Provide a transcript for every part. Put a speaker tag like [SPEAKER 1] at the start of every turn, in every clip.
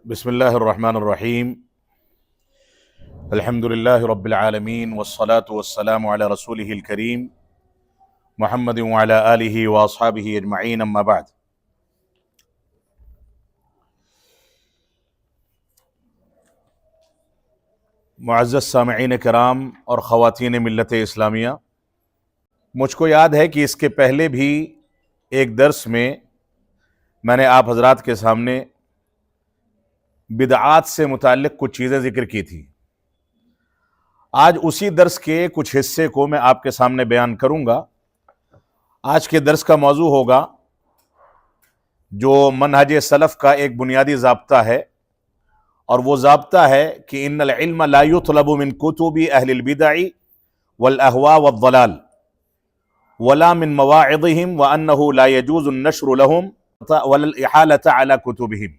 [SPEAKER 1] بسم الله الرحمن الرحيم. الحمد لله رب العالمين والصلاة والسلام على رسوله الكريم محمد وعلى آله وأصحابه أجمعين، أما بعد. معزز سامعین کرام اور خواتین ملت اسلامیہ، مجھ کو یاد ہے کہ اس کے پہلے بھی ایک درس میں نے آپ حضرات کے سامنے بدعات سے متعلق کچھ چیزیں ذکر کی تھی. آج اسی درس کے کچھ حصے کو میں آپ کے سامنے بیان کروں گا. آج کے درس کا موضوع ہوگا جو منہج سلف کا ایک بنیادی ضابطہ ہے، اور وہ ضابطہ ہے کہ ان العلم لا يطلب من کتب اہل البدع والاہواء والضلال ولا من مواعظهم وانه لا يجوز النشر لهم ولا الاحالة على کتبهم.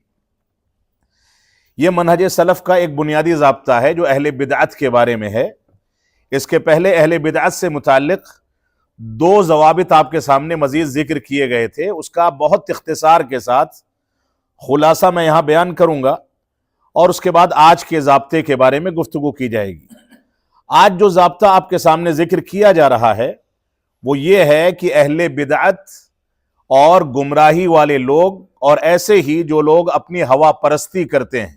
[SPEAKER 1] یہ منہج سلف کا ایک بنیادی ضابطہ ہے جو اہل بدعت کے بارے میں ہے. اس کے پہلے اہل بدعت سے متعلق دو ضوابط آپ کے سامنے مزید ذکر کیے گئے تھے. اس کا بہت اختصار کے ساتھ خلاصہ میں یہاں بیان کروں گا، اور اس کے بعد آج کے ضابطے کے بارے میں گفتگو کی جائے گی. آج جو ضابطہ آپ کے سامنے ذکر کیا جا رہا ہے وہ یہ ہے کہ اہل بدعت اور گمراہی والے لوگ، اور ایسے ہی جو لوگ اپنی ہوا پرستی کرتے ہیں،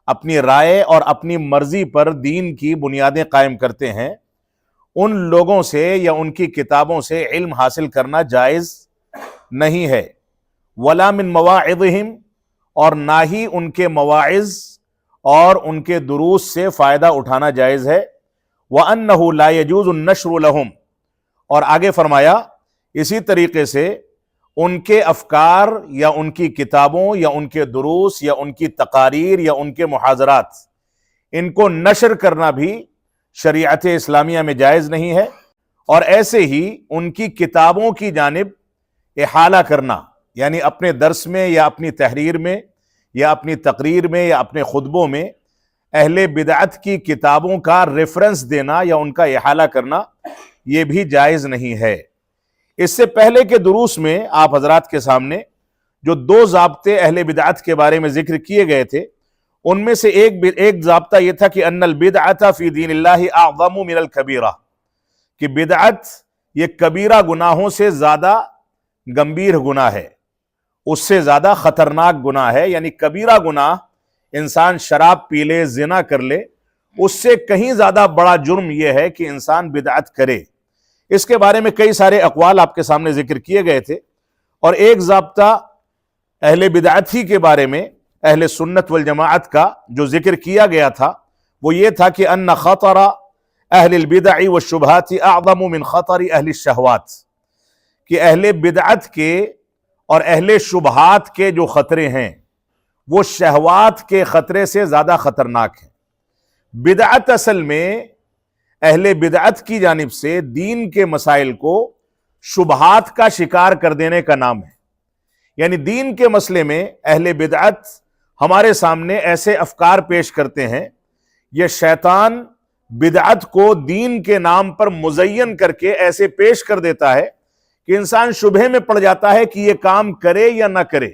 [SPEAKER 1] اپنی رائے اور اپنی مرضی پر دین کی بنیادیں قائم کرتے ہیں، ان لوگوں سے یا ان کی کتابوں سے علم حاصل کرنا جائز نہیں ہے. ولا من مواعظہم، اور نہ ہی ان کے مواعظ اور ان کے دروس سے فائدہ اٹھانا جائز ہے. وَأَنَّهُ لَا يَجُوزُ النَّشْرُ لَهُمْ، اور آگے فرمایا اسی طریقے سے ان کے افکار یا ان کی کتابوں یا ان کے دروس یا ان کی تقاریر یا ان کے محاضرات، ان کو نشر کرنا بھی شریعت اسلامیہ میں جائز نہیں ہے. اور ایسے ہی ان کی کتابوں کی جانب احالہ کرنا، یعنی اپنے درس میں یا اپنی تحریر میں یا اپنی تقریر میں یا اپنے خطبوں میں اہل بدعت کی کتابوں کا ریفرنس دینا یا ان کا احالہ کرنا، یہ بھی جائز نہیں ہے. اس سے پہلے کے دروس میں آپ حضرات کے سامنے جو دو ضابطے اہل بدعت کے بارے میں ذکر کیے گئے تھے، ان میں سے ایک ضابطہ یہ تھا کہ ان البدعۃ فی دین اللہ اعظم من الکبیرہ، کہ بدعت یہ کبیرہ گناہوں سے زیادہ گمبھیر گناہ ہے، اس سے زیادہ خطرناک گناہ ہے. یعنی کبیرہ گناہ، انسان شراب پی لے، زنا کر لے، اس سے کہیں زیادہ بڑا جرم یہ ہے کہ انسان بدعت کرے. اس کے بارے میں کئی سارے اقوال آپ کے سامنے ذکر کیے گئے تھے. اور ایک ضابطہ اہل بدعت ہی کے بارے میں اہل سنت والجماعت کا جو ذکر کیا گیا تھا وہ یہ تھا کہ ان خطر اہل البدع والشبہات اعظم من خطر اہل الشہوات، کہ اہل بدعت کے اور اہل شبہات کے جو خطرے ہیں وہ شہوات کے خطرے سے زیادہ خطرناک ہیں. بدعت اصل میں اہل بدعت کی جانب سے دین کے مسائل کو شبہات کا شکار کر دینے کا نام ہے. یعنی دین کے مسئلے میں اہل بدعت ہمارے سامنے ایسے افکار پیش کرتے ہیں، یہ شیطان بدعت کو دین کے نام پر مزین کر کے ایسے پیش کر دیتا ہے کہ انسان شبہے میں پڑ جاتا ہے کہ یہ کام کرے یا نہ کرے،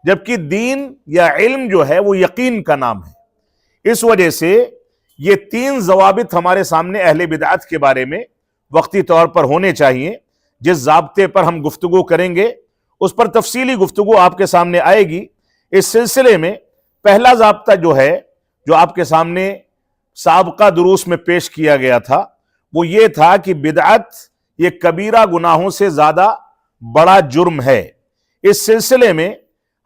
[SPEAKER 1] جبکہ دین یا علم جو ہے وہ یقین کا نام ہے. اس وجہ سے یہ تین ضوابط ہمارے سامنے اہل بدعت کے بارے میں وقتی طور پر ہونے چاہیے. جس ضابطے پر ہم گفتگو کریں گے اس پر تفصیلی گفتگو آپ کے سامنے آئے گی. اس سلسلے میں پہلا ضابطہ جو ہے، جو آپ کے سامنے سابقہ دروس میں پیش کیا گیا تھا، وہ یہ تھا کہ بدعت یہ کبیرہ گناہوں سے زیادہ بڑا جرم ہے. اس سلسلے میں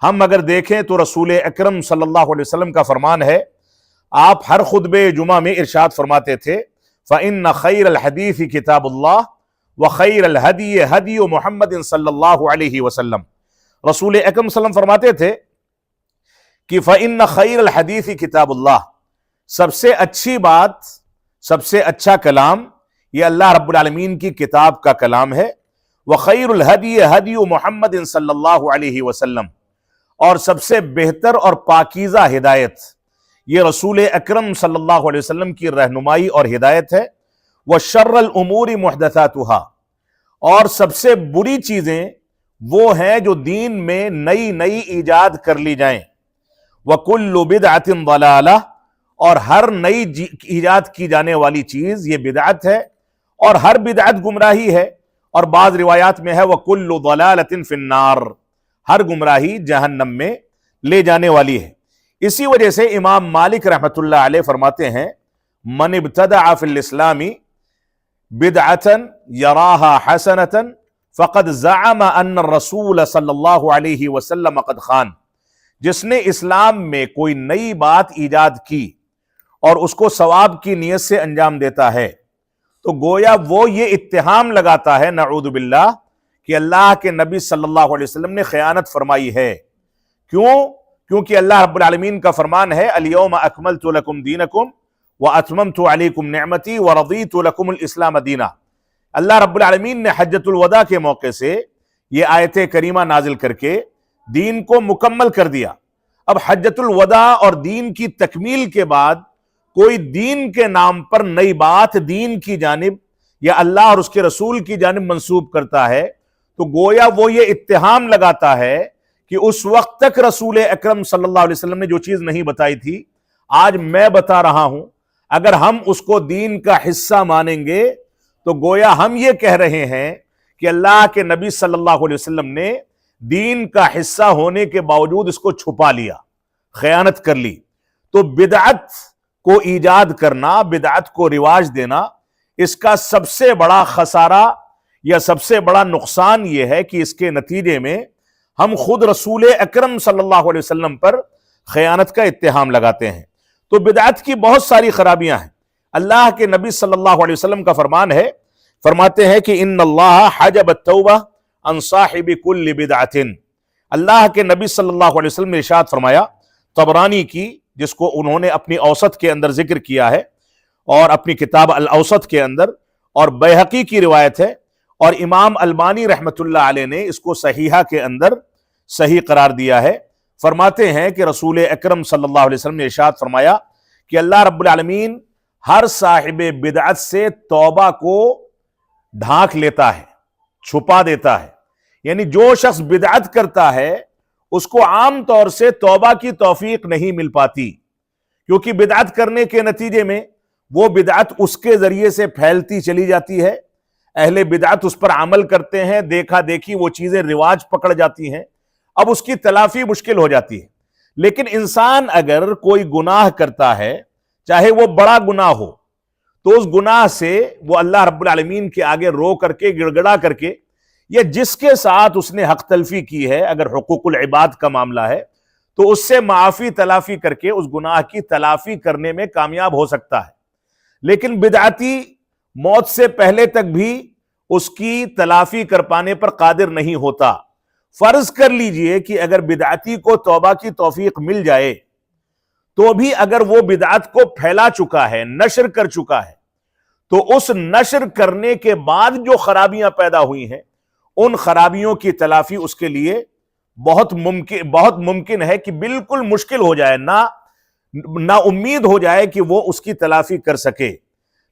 [SPEAKER 1] ہم اگر دیکھیں تو رسول اکرم صلی اللہ علیہ وسلم کا فرمان ہے. آپ ہر خطبہ جمعہ میں ارشاد فرماتے تھے فَإِنَّ خَيْرَ الْحَدِيثِ كِتَابُ اللَّهِ وَخَيْرَ الْهَدِيِ هَدِيُّ مُحَمَّدٍ صلی اللہ علیہ وسلم. رسول اکرم صلی اللہ علیہ وسلم فرماتے تھے کہ فَإِنَّ خَيْرَ الْحَدِيثِ كِتَابُ اللَّهِ، سب سے اچھی بات، سب سے اچھا کلام یہ اللہ رب العالمین کی کتاب کا کلام ہے. وَخَيْرُ الْهَدِيِ هَدِيُّ مُحَمَّدٍ صلی اللہ علیہ وسلم، اور سب سے بہتر اور پاکیزہ ہدایت یہ رسول اکرم صلی اللہ علیہ وسلم کی رہنمائی اور ہدایت ہے. وَشَرَّ الْأُمُورِ مُحْدَثَاتُهَا، اور سب سے بری چیزیں وہ ہیں جو دین میں نئی نئی ایجاد کر لی جائیں. وَكُلُّ بِدْعَةٍ ضَلَالَةٍ، اور ہر نئی ایجاد کی جانے والی چیز یہ بدعت ہے، اور ہر بدعت گمراہی ہے، اور بعض روایات میں ہے وَكُلُّ ضَلَالَةٍ فِي النَّارِ، ہر گمراہی جہنم میں لے جانے والی ہے۔ اسی وجہ سے امام مالک رحمۃ اللہ علیہ فرماتے ہیں من ابتدع فی الاسلام بدعة یراها حسنة فقد زعم ان الرسول صلی اللہ علیہ وسلم قد خان، جس نے اسلام میں کوئی نئی بات ایجاد کی اور اس کو ثواب کی نیت سے انجام دیتا ہے تو گویا وہ یہ اتہام لگاتا ہے نعوذ باللہ کہ اللہ کے نبی صلی اللہ علیہ وسلم نے خیانت فرمائی ہے۔ کیونکہ اللہ رب العالمین کا فرمان ہے الیوم اکملت لکم دینکم واتممت علیکم نعمتی ورضیت لکم الاسلام دینا۔ اللہ رب العالمین نے حجۃ الوداع کے موقع سے یہ آیت کریمہ نازل کر کے دین کو مکمل کر دیا۔ اب حجۃ الوداع اور دین کی تکمیل کے بعد کوئی دین کے نام پر نئی بات دین کی جانب یا اللہ اور اس کے رسول کی جانب منسوب کرتا ہے تو گویا وہ یہ اتہام لگاتا ہے کہ اس وقت تک رسول اکرم صلی اللہ علیہ وسلم نے جو چیز نہیں بتائی تھی آج میں بتا رہا ہوں، اگر ہم اس کو دین کا حصہ مانیں گے تو گویا ہم یہ کہہ رہے ہیں کہ اللہ کے نبی صلی اللہ علیہ وسلم نے دین کا حصہ ہونے کے باوجود اس کو چھپا لیا، خیانت کر لی۔ تو بدعت کو ایجاد کرنا، بدعت کو رواج دینا، اس کا سب سے بڑا خسارہ یا سب سے بڑا نقصان یہ ہے کہ اس کے نتیجے میں ہم خود رسول اکرم صلی اللہ علیہ وسلم پر خیانت کا اتہام لگاتے ہیں۔ تو بدعت کی بہت ساری خرابیاں ہیں۔ اللہ کے نبی صلی اللہ علیہ وسلم کا فرمان ہے، فرماتے ہیں کہ ان اللہ حجب التوبہ عن صاحب کل بدعت۔ اللہ کے نبی صلی اللہ علیہ وسلم نے ارشاد فرمایا، طبرانی کی، جس کو انہوں نے اپنی اوسط کے اندر ذکر کیا ہے اور اپنی کتاب الاوسط کے اندر، اور بیہقی کی روایت ہے، اور امام البانی رحمۃ اللہ علیہ نے اس کو صحیحہ کے اندر صحیح قرار دیا ہے۔ فرماتے ہیں کہ رسول اکرم صلی اللہ علیہ وسلم نے ارشاد فرمایا کہ اللہ رب العالمین ہر صاحب بدعت سے توبہ کو ڈھانک لیتا ہے، چھپا دیتا ہے۔ یعنی جو شخص بدعت کرتا ہے اس کو عام طور سے توبہ کی توفیق نہیں مل پاتی، کیونکہ بدعت کرنے کے نتیجے میں وہ بدعت اس کے ذریعے سے پھیلتی چلی جاتی ہے، اہل بدعت اس پر عمل کرتے ہیں، دیکھا دیکھی وہ چیزیں رواج پکڑ جاتی ہیں، اب اس کی تلافی مشکل ہو جاتی ہے۔ لیکن انسان اگر کوئی گناہ کرتا ہے، چاہے وہ بڑا گناہ ہو، تو اس گناہ سے وہ اللہ رب العالمین کے آگے رو کر کے، گڑ گڑا کر کے، یا جس کے ساتھ اس نے حق تلفی کی ہے، اگر حقوق العباد کا معاملہ ہے تو اس سے معافی تلافی کر کے اس گناہ کی تلافی کرنے میں کامیاب ہو سکتا ہے۔ لیکن بدعتی موت سے پہلے تک بھی اس کی تلافی کر پانے پر قادر نہیں ہوتا۔ فرض کر لیجئے کہ اگر بدعتی کو توبہ کی توفیق مل جائے تو بھی اگر وہ بدعت کو پھیلا چکا ہے، نشر کر چکا ہے، تو اس نشر کرنے کے بعد جو خرابیاں پیدا ہوئی ہیں ان خرابیوں کی تلافی اس کے لیے بہت ممکن ہے کہ بالکل مشکل ہو جائے، نا امید ہو جائے کہ وہ اس کی تلافی کر سکے۔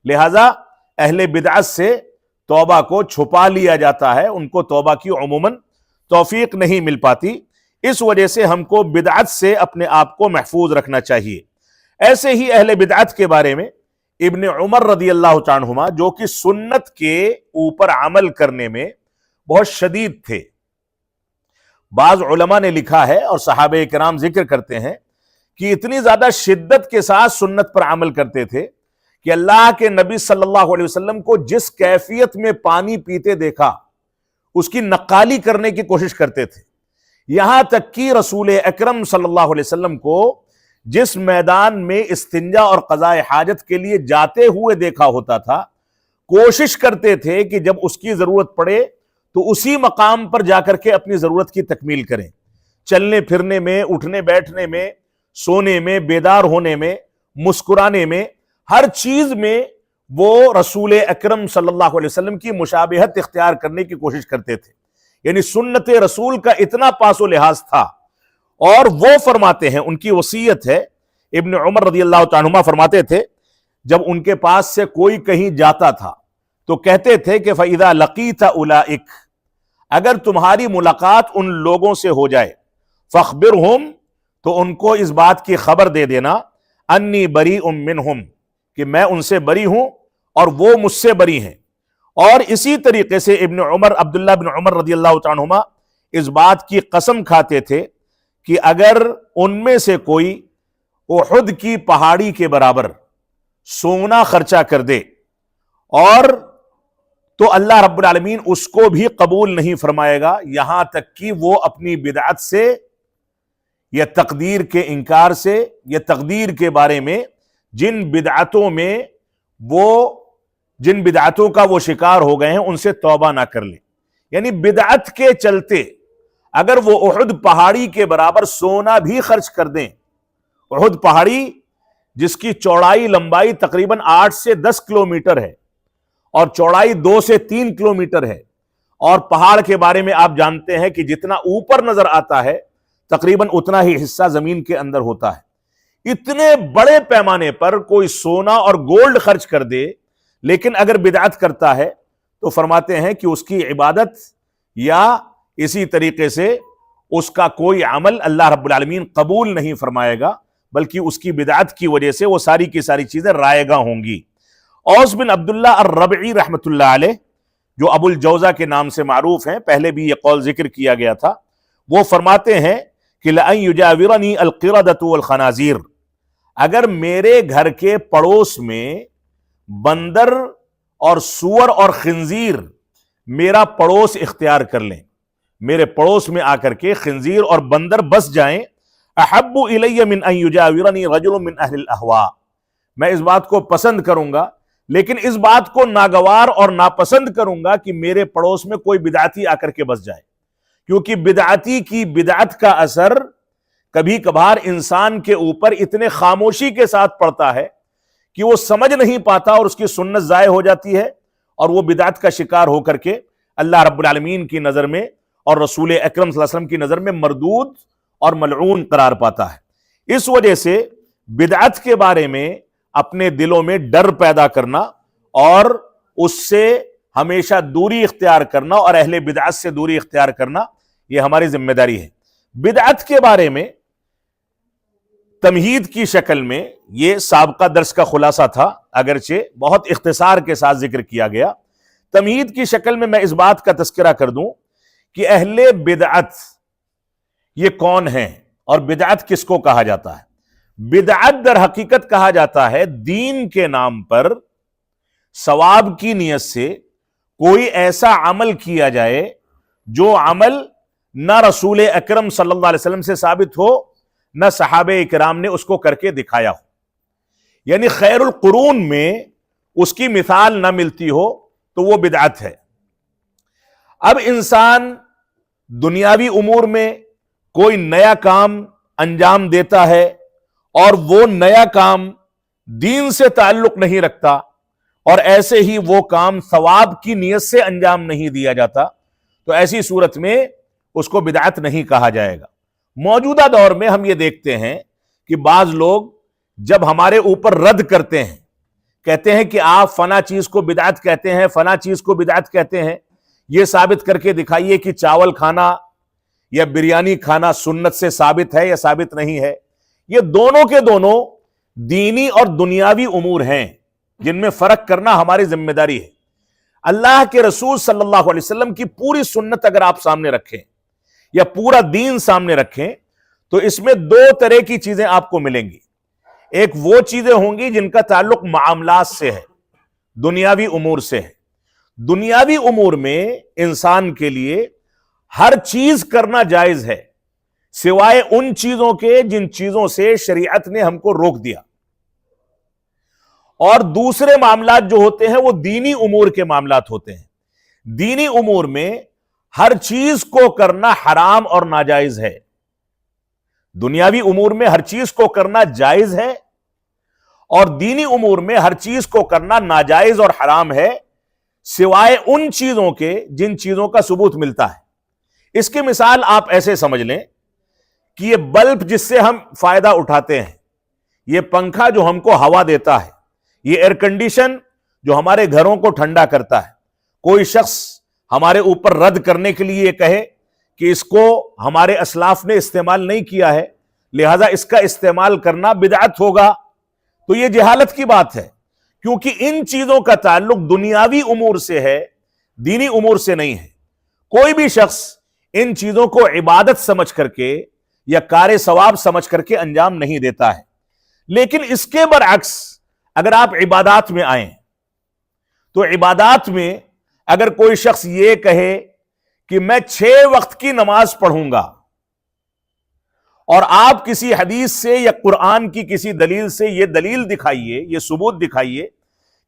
[SPEAKER 1] لہذا اہل بدعت سے توبہ کو چھپا لیا جاتا ہے، ان کو توبہ کی عموماً توفیق نہیں مل پاتی۔ اس وجہ سے ہم کو بدعت سے اپنے آپ کو محفوظ رکھنا چاہیے۔ ایسے ہی اہل بدعت کے بارے میں ابن عمر رضی اللہ تعالی عنہما، جو کہ سنت کے اوپر عمل کرنے میں بہت شدید تھے، بعض علماء نے لکھا ہے اور صحابہ کرام ذکر کرتے ہیں کہ اتنی زیادہ شدت کے ساتھ سنت پر عمل کرتے تھے کہ اللہ کے نبی صلی اللہ علیہ وسلم کو جس کیفیت میں پانی پیتے دیکھا اس کی نقالی کرنے کی کوشش کرتے تھے۔ یہاں تک کہ رسول اکرم صلی اللہ علیہ وسلم کو جس میدان میں استنجا اور قضاء حاجت کے لیے جاتے ہوئے دیکھا ہوتا تھا، کوشش کرتے تھے کہ جب اس کی ضرورت پڑے تو اسی مقام پر جا کر کے اپنی ضرورت کی تکمیل کریں۔ چلنے پھرنے میں، اٹھنے بیٹھنے میں، سونے میں، بیدار ہونے میں، مسکرانے میں، ہر چیز میں وہ رسول اکرم صلی اللہ علیہ وسلم کی مشابہت اختیار کرنے کی کوشش کرتے تھے۔ یعنی سنت رسول کا اتنا پاس و لحاظ تھا۔ اور وہ فرماتے ہیں، ان کی وصیت ہے، ابن عمر رضی اللہ تعالیٰ عنہ فرماتے تھے جب ان کے پاس سے کوئی کہیں جاتا تھا تو کہتے تھے کہ فَإِذَا لَقِيتَ أُولَئِكَ، اگر تمہاری ملاقات ان لوگوں سے ہو جائے، فَأَخْبِرْهُمْ، تو ان کو اس بات کی خبر دے دینا انی بریء منہم، کہ میں ان سے بری ہوں اور وہ مجھ سے بری ہیں۔ اور اسی طریقے سے ابن عمر، عبداللہ بن عمر رضی اللہ تعالیٰ عنہما اس بات کی قسم کھاتے تھے کہ اگر ان میں سے کوئی احد کی پہاڑی کے برابر سونا خرچہ کر دے اور تو اللہ رب العالمین اس کو بھی قبول نہیں فرمائے گا، یہاں تک کہ وہ اپنی بدعت سے یا تقدیر کے انکار سے یا تقدیر کے بارے میں جن بدعتوں کا وہ شکار ہو گئے ہیں ان سے توبہ نہ کر لے۔ یعنی بدعت کے چلتے اگر وہ احد پہاڑی کے برابر سونا بھی خرچ کر دیں، احد پہاڑی جس کی چوڑائی لمبائی تقریباً 8 سے 10 کلومیٹر ہے اور چوڑائی 2 سے 3 کلومیٹر ہے، اور پہاڑ کے بارے میں آپ جانتے ہیں کہ جتنا اوپر نظر آتا ہے تقریباً اتنا ہی حصہ زمین کے اندر ہوتا ہے۔ اتنے بڑے پیمانے پر کوئی سونا اور گولڈ خرچ کر دے لیکن اگر بدعت کرتا ہے تو فرماتے ہیں کہ اس کی عبادت یا اسی طریقے سے اس کا کوئی عمل اللہ رب العالمین قبول نہیں فرمائے گا، بلکہ اس کی بدعت کی وجہ سے وہ ساری کی ساری چیزیں رائگاں ہوں گی۔ اوس بن عبداللہ الربعی رحمۃ اللہ علیہ، جو ابو الجوزہ کے نام سے معروف ہیں، پہلے بھی یہ قول ذکر کیا گیا تھا، وہ فرماتے ہیں کہ لَأَن يُجَاوِرَنِي الْقِرَدَةُ وَالْخَنَازِيرُ، اگر میرے گھر کے پڑوس میں بندر اور سور اور خنزیر میرا پڑوس اختیار کر لیں، میرے پڑوس میں آ کر کے خنزیر اور بندر بس جائیں، احب الی من ان یجاورنی رجل من اہل الاہواء، میں اس بات کو پسند کروں گا، لیکن اس بات کو ناگوار اور ناپسند کروں گا کہ میرے پڑوس میں کوئی بدعتی آ کر کے بس جائے، کیونکہ بدعتی کی بدعت کا اثر کبھی کبھار انسان کے اوپر اتنے خاموشی کے ساتھ پڑتا ہے کہ وہ سمجھ نہیں پاتا اور اس کی سنت ضائع ہو جاتی ہے اور وہ بدعت کا شکار ہو کر کے اللہ رب العالمین کی نظر میں اور رسول اکرم صلی اللہ علیہ وسلم کی نظر میں مردود اور ملعون قرار پاتا ہے۔ اس وجہ سے بدعت کے بارے میں اپنے دلوں میں ڈر پیدا کرنا اور اس سے ہمیشہ دوری اختیار کرنا اور اہل بدعت سے دوری اختیار کرنا یہ ہماری ذمہ داری ہے۔ بدعت کے بارے میں تمہید کی شکل میں یہ سابقہ درس کا خلاصہ تھا، اگرچہ بہت اختصار کے ساتھ ذکر کیا گیا۔ تمہید کی شکل میں اس بات کا تذکرہ کر دوں کہ اہل بدعت یہ کون ہیں اور بدعت کس کو کہا جاتا ہے۔ بدعت در حقیقت کہا جاتا ہے دین کے نام پر ثواب کی نیت سے کوئی ایسا عمل کیا جائے جو عمل نہ رسول اکرم صلی اللہ علیہ وسلم سے ثابت ہو نہ صحابہ اکرام نے اس کو کر کے دکھایا ہو، یعنی خیر القرون میں اس کی مثال نہ ملتی ہو تو وہ بدعت ہے۔ اب انسان دنیاوی امور میں کوئی نیا کام انجام دیتا ہے اور وہ نیا کام دین سے تعلق نہیں رکھتا اور ایسے ہی وہ کام ثواب کی نیت سے انجام نہیں دیا جاتا، تو ایسی صورت میں اس کو بدعت نہیں کہا جائے گا۔ موجودہ دور میں ہم یہ دیکھتے ہیں کہ بعض لوگ جب ہمارے اوپر رد کرتے ہیں، کہتے ہیں کہ آپ فلاں چیز کو بدعت کہتے ہیں، فلاں چیز کو بدعت کہتے ہیں، یہ ثابت کر کے دکھائیے کہ چاول کھانا یا بریانی کھانا سنت سے ثابت ہے یا ثابت نہیں ہے۔ یہ دونوں کے دونوں دینی اور دنیاوی امور ہیں جن میں فرق کرنا ہماری ذمہ داری ہے۔ اللہ کے رسول صلی اللہ علیہ وسلم کی پوری سنت اگر آپ سامنے رکھیں یا پورا دین سامنے رکھیں تو اس میں دو طرح کی چیزیں آپ کو ملیں گی۔ ایک وہ چیزیں ہوں گی جن کا تعلق معاملات سے ہے، دنیاوی امور سے ہے۔ دنیاوی امور میں انسان کے لیے ہر چیز کرنا جائز ہے سوائے ان چیزوں کے جن چیزوں سے شریعت نے ہم کو روک دیا، اور دوسرے معاملات جو ہوتے ہیں وہ دینی امور کے معاملات ہوتے ہیں۔ دینی امور میں ہر چیز کو کرنا حرام اور ناجائز ہے، دنیاوی امور میں ہر چیز کو کرنا جائز ہے اور دینی امور میں ہر چیز کو کرنا ناجائز اور حرام ہے سوائے ان چیزوں کے جن چیزوں کا ثبوت ملتا ہے۔ اس کی مثال آپ ایسے سمجھ لیں کہ یہ بلب جس سے ہم فائدہ اٹھاتے ہیں، یہ پنکھا جو ہم کو ہوا دیتا ہے، یہ ایئر کنڈیشن جو ہمارے گھروں کو ٹھنڈا کرتا ہے، کوئی شخص ہمارے اوپر رد کرنے کے لیے یہ کہے کہ اس کو ہمارے اسلاف نے استعمال نہیں کیا ہے لہذا اس کا استعمال کرنا بدعت ہوگا. تو یہ جہالت کی بات ہے، کیونکہ ان چیزوں کا تعلق دنیاوی امور سے ہے، دینی امور سے نہیں ہے. کوئی بھی شخص ان چیزوں کو عبادت سمجھ کر کے یا کار ثواب سمجھ کر کے انجام نہیں دیتا ہے. لیکن اس کے برعکس اگر آپ عبادات میں آئیں تو عبادات میں اگر کوئی شخص یہ کہے کہ میں 6 وقت کی نماز پڑھوں گا، اور آپ کسی حدیث سے یا قرآن کی کسی دلیل سے یہ دلیل دکھائیے، یہ ثبوت دکھائیے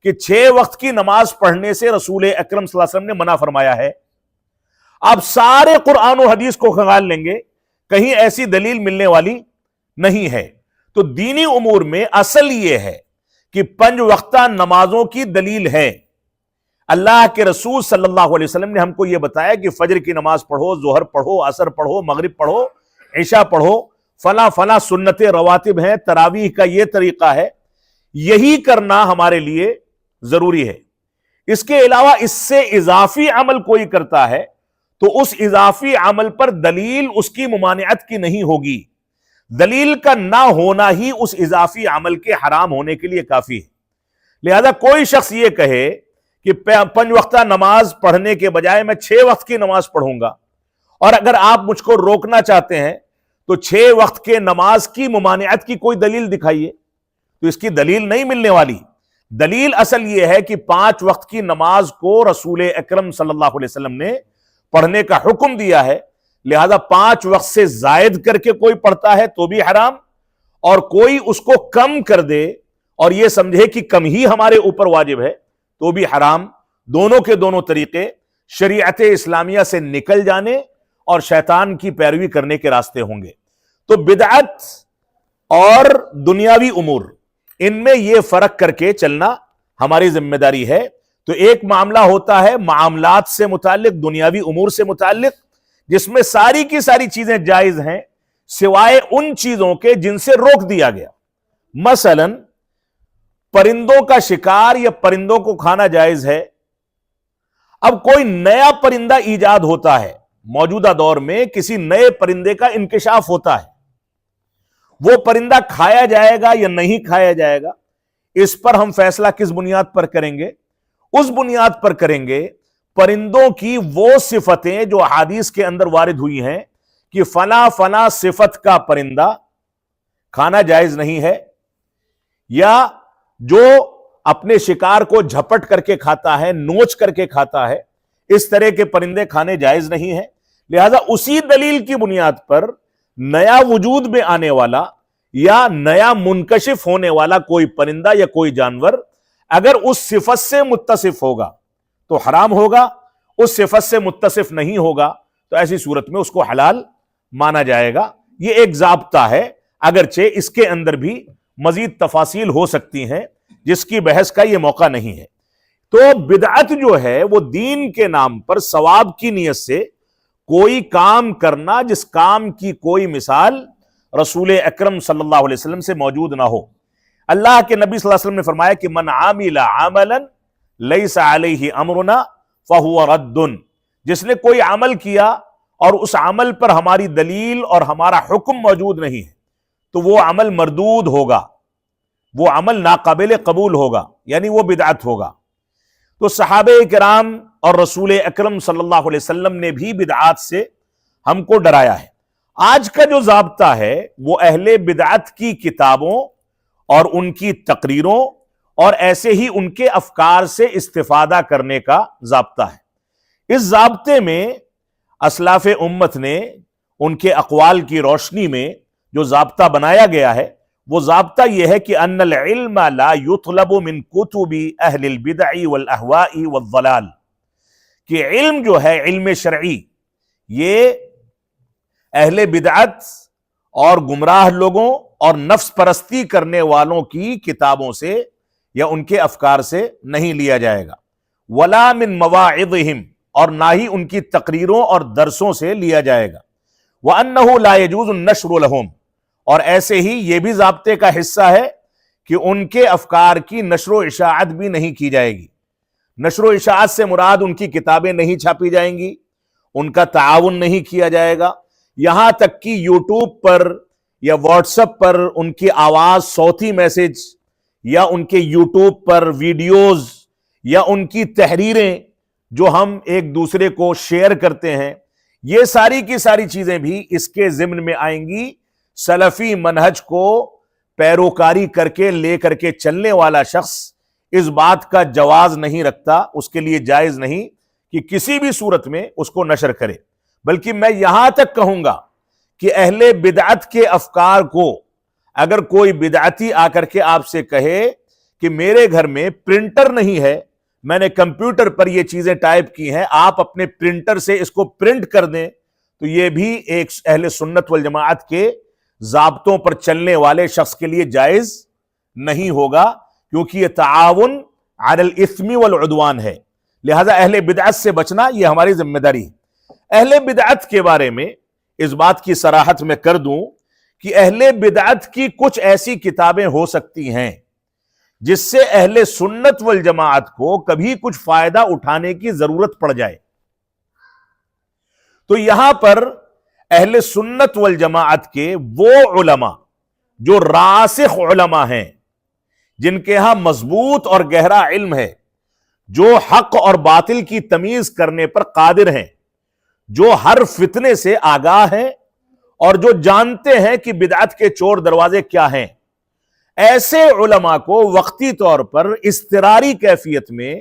[SPEAKER 1] کہ 6 وقت کی نماز پڑھنے سے رسول اکرم صلی اللہ علیہ وسلم نے منع فرمایا ہے، آپ سارے قرآن و حدیث کو کھنگال لیں گے، کہیں ایسی دلیل ملنے والی نہیں ہے. تو دینی امور میں اصل یہ ہے کہ 5 وقتہ نمازوں کی دلیل ہے. اللہ کے رسول صلی اللہ علیہ وسلم نے ہم کو یہ بتایا کہ فجر کی نماز پڑھو، ظہر پڑھو، عصر پڑھو، مغرب پڑھو، عشاء پڑھو، فلاں فلاں سنت رواتب ہیں، تراویح کا یہ طریقہ ہے، یہی کرنا ہمارے لیے ضروری ہے. اس کے علاوہ اس سے اضافی عمل کوئی کرتا ہے تو اس اضافی عمل پر دلیل اس کی ممانعت کی نہیں ہوگی. دلیل کا نہ ہونا ہی اس اضافی عمل کے حرام ہونے کے لیے کافی ہے. لہذا کوئی شخص یہ کہے کہ 5 وقتہ نماز پڑھنے کے بجائے میں 6 وقت کی نماز پڑھوں گا، اور اگر آپ مجھ کو روکنا چاہتے ہیں تو 6 وقت کے نماز کی ممانعت کی کوئی دلیل دکھائیے، تو اس کی دلیل نہیں ملنے والی. دلیل اصل یہ ہے کہ 5 وقت کی نماز کو رسول اکرم صلی اللہ علیہ وسلم نے پڑھنے کا حکم دیا ہے، لہذا 5 وقت سے زائد کر کے کوئی پڑھتا ہے تو بھی حرام، اور کوئی اس کو کم کر دے اور یہ سمجھے کہ کم ہی ہمارے اوپر واجب ہے تو بھی حرام. دونوں کے دونوں طریقے شریعت اسلامیہ سے نکل جانے اور شیطان کی پیروی کرنے کے راستے ہوں گے. تو بدعت اور دنیاوی امور، ان میں یہ فرق کر کے چلنا ہماری ذمہ داری ہے. تو ایک معاملہ ہوتا ہے معاملات سے متعلق، دنیاوی امور سے متعلق، جس میں ساری کی ساری چیزیں جائز ہیں سوائے ان چیزوں کے جن سے روک دیا گیا. مثلا پرندوں کا شکار یا پرندوں کو کھانا جائز ہے. اب کوئی نیا پرندہ ایجاد ہوتا ہے، موجودہ دور میں کسی نئے پرندے کا انکشاف ہوتا ہے، وہ پرندہ کھایا جائے گا یا نہیں کھایا جائے گا، اس پر ہم فیصلہ کس بنیاد پر کریں گے؟ اس بنیاد پر کریں گے پرندوں کی وہ صفتیں جو احادیث کے اندر وارد ہوئی ہیں کہ فلاں فلاں صفت کا پرندہ کھانا جائز نہیں ہے، یا جو اپنے شکار کو جھپٹ کر کے کھاتا ہے، نوچ کر کے کھاتا ہے، اس طرح کے پرندے کھانے جائز نہیں ہیں. لہذا اسی دلیل کی بنیاد پر نیا وجود میں آنے والا یا نیا منکشف ہونے والا کوئی پرندہ یا کوئی جانور اگر اس صفت سے متصف ہوگا تو حرام ہوگا، اس صفت سے متصف نہیں ہوگا تو ایسی صورت میں اس کو حلال مانا جائے گا. یہ ایک ضابطہ ہے، اگرچہ اس کے اندر بھی مزید تفاصیل ہو سکتی ہیں جس کی بحث کا یہ موقع نہیں ہے. تو بدعت جو ہے وہ دین کے نام پر ثواب کی نیت سے کوئی کام کرنا جس کام کی کوئی مثال رسول اکرم صلی اللہ علیہ وسلم سے موجود نہ ہو. اللہ کے نبی صلی اللہ علیہ وسلم نے فرمایا کہ من عامل عملا لیس علیہ امرنا فہو رد، جس نے کوئی عمل کیا اور اس عمل پر ہماری دلیل اور ہمارا حکم موجود نہیں ہے تو وہ عمل مردود ہوگا، وہ عمل ناقابل قبول ہوگا، یعنی وہ بدعت ہوگا. تو صحابہ کرام اور رسول اکرم صلی اللہ علیہ وسلم نے بھی بدعات سے ہم کو ڈرایا ہے. آج کا جو ضابطہ ہے وہ اہل بدعت کی کتابوں اور ان کی تقریروں اور ایسے ہی ان کے افکار سے استفادہ کرنے کا ضابطہ ہے. اس ضابطے میں اسلاف امت نے ان کے اقوال کی روشنی میں جو ضابطہ بنایا گیا ہے وہ ضابطہ یہ ہے کہ ان العلم لا يطلب من کتب اہل البدع والاہواء والضلال، کہ علم جو ہے علم شرعی یہ اہل بدعت اور گمراہ لوگوں اور نفس پرستی کرنے والوں کی کتابوں سے یا ان کے افکار سے نہیں لیا جائے گا. ولا من مواعظہم، اور نہ ہی ان کی تقریروں اور درسوں سے لیا جائے گا. وانہ لا يجوز النشر لہم، اور ایسے ہی یہ بھی ضابطے کا حصہ ہے کہ ان کے افکار کی نشر و اشاعت بھی نہیں کی جائے گی. نشر و اشاعت سے مراد ان کی کتابیں نہیں چھاپی جائیں گی، ان کا تعاون نہیں کیا جائے گا، یہاں تک کہ یوٹیوب پر یا واٹس ایپ پر ان کی آواز صوتی میسج یا ان کے یوٹیوب پر ویڈیوز یا ان کی تحریریں جو ہم ایک دوسرے کو شیئر کرتے ہیں، یہ ساری کی ساری چیزیں بھی اس کے ضمن میں آئیں گی۔ سلفی منہج کو پیروکاری کر کے لے کر کے چلنے والا شخص اس بات کا جواز نہیں رکھتا، اس کے لیے جائز نہیں کہ کسی بھی صورت میں اس کو نشر کرے، بلکہ میں یہاں تک کہوں گا کہ اہل بدعت کے افکار کو اگر کوئی بدعتی آ کر کے آپ سے کہے کہ میرے گھر میں پرنٹر نہیں ہے، میں نے کمپیوٹر پر یہ چیزیں ٹائپ کی ہیں، آپ اپنے پرنٹر سے اس کو پرنٹ کر دیں، تو یہ بھی ایک اہل سنت والجماعت کے ضابطوں پر چلنے والے شخص کے لیے جائز نہیں ہوگا، کیونکہ یہ تعاون علی الاثم والعدوان ہے۔ لہذا اہل بدعت سے بچنا یہ ہماری ذمہ داری ہے۔ اہل بدعت کے بارے میں اس بات کی صراحت میں کر دوں کہ اہل بدعت کی کچھ ایسی کتابیں ہو سکتی ہیں جس سے اہل سنت والجماعت کو کبھی کچھ فائدہ اٹھانے کی ضرورت پڑ جائے، تو یہاں پر اہل سنت والجماعت کے وہ علماء جو راسخ علماء ہیں، جن کے ہاں مضبوط اور گہرا علم ہے، جو حق اور باطل کی تمیز کرنے پر قادر ہیں، جو ہر فتنے سے آگاہ ہیں اور جو جانتے ہیں کہ بدعت کے چور دروازے کیا ہیں، ایسے علماء کو وقتی طور پر اضطراری کیفیت میں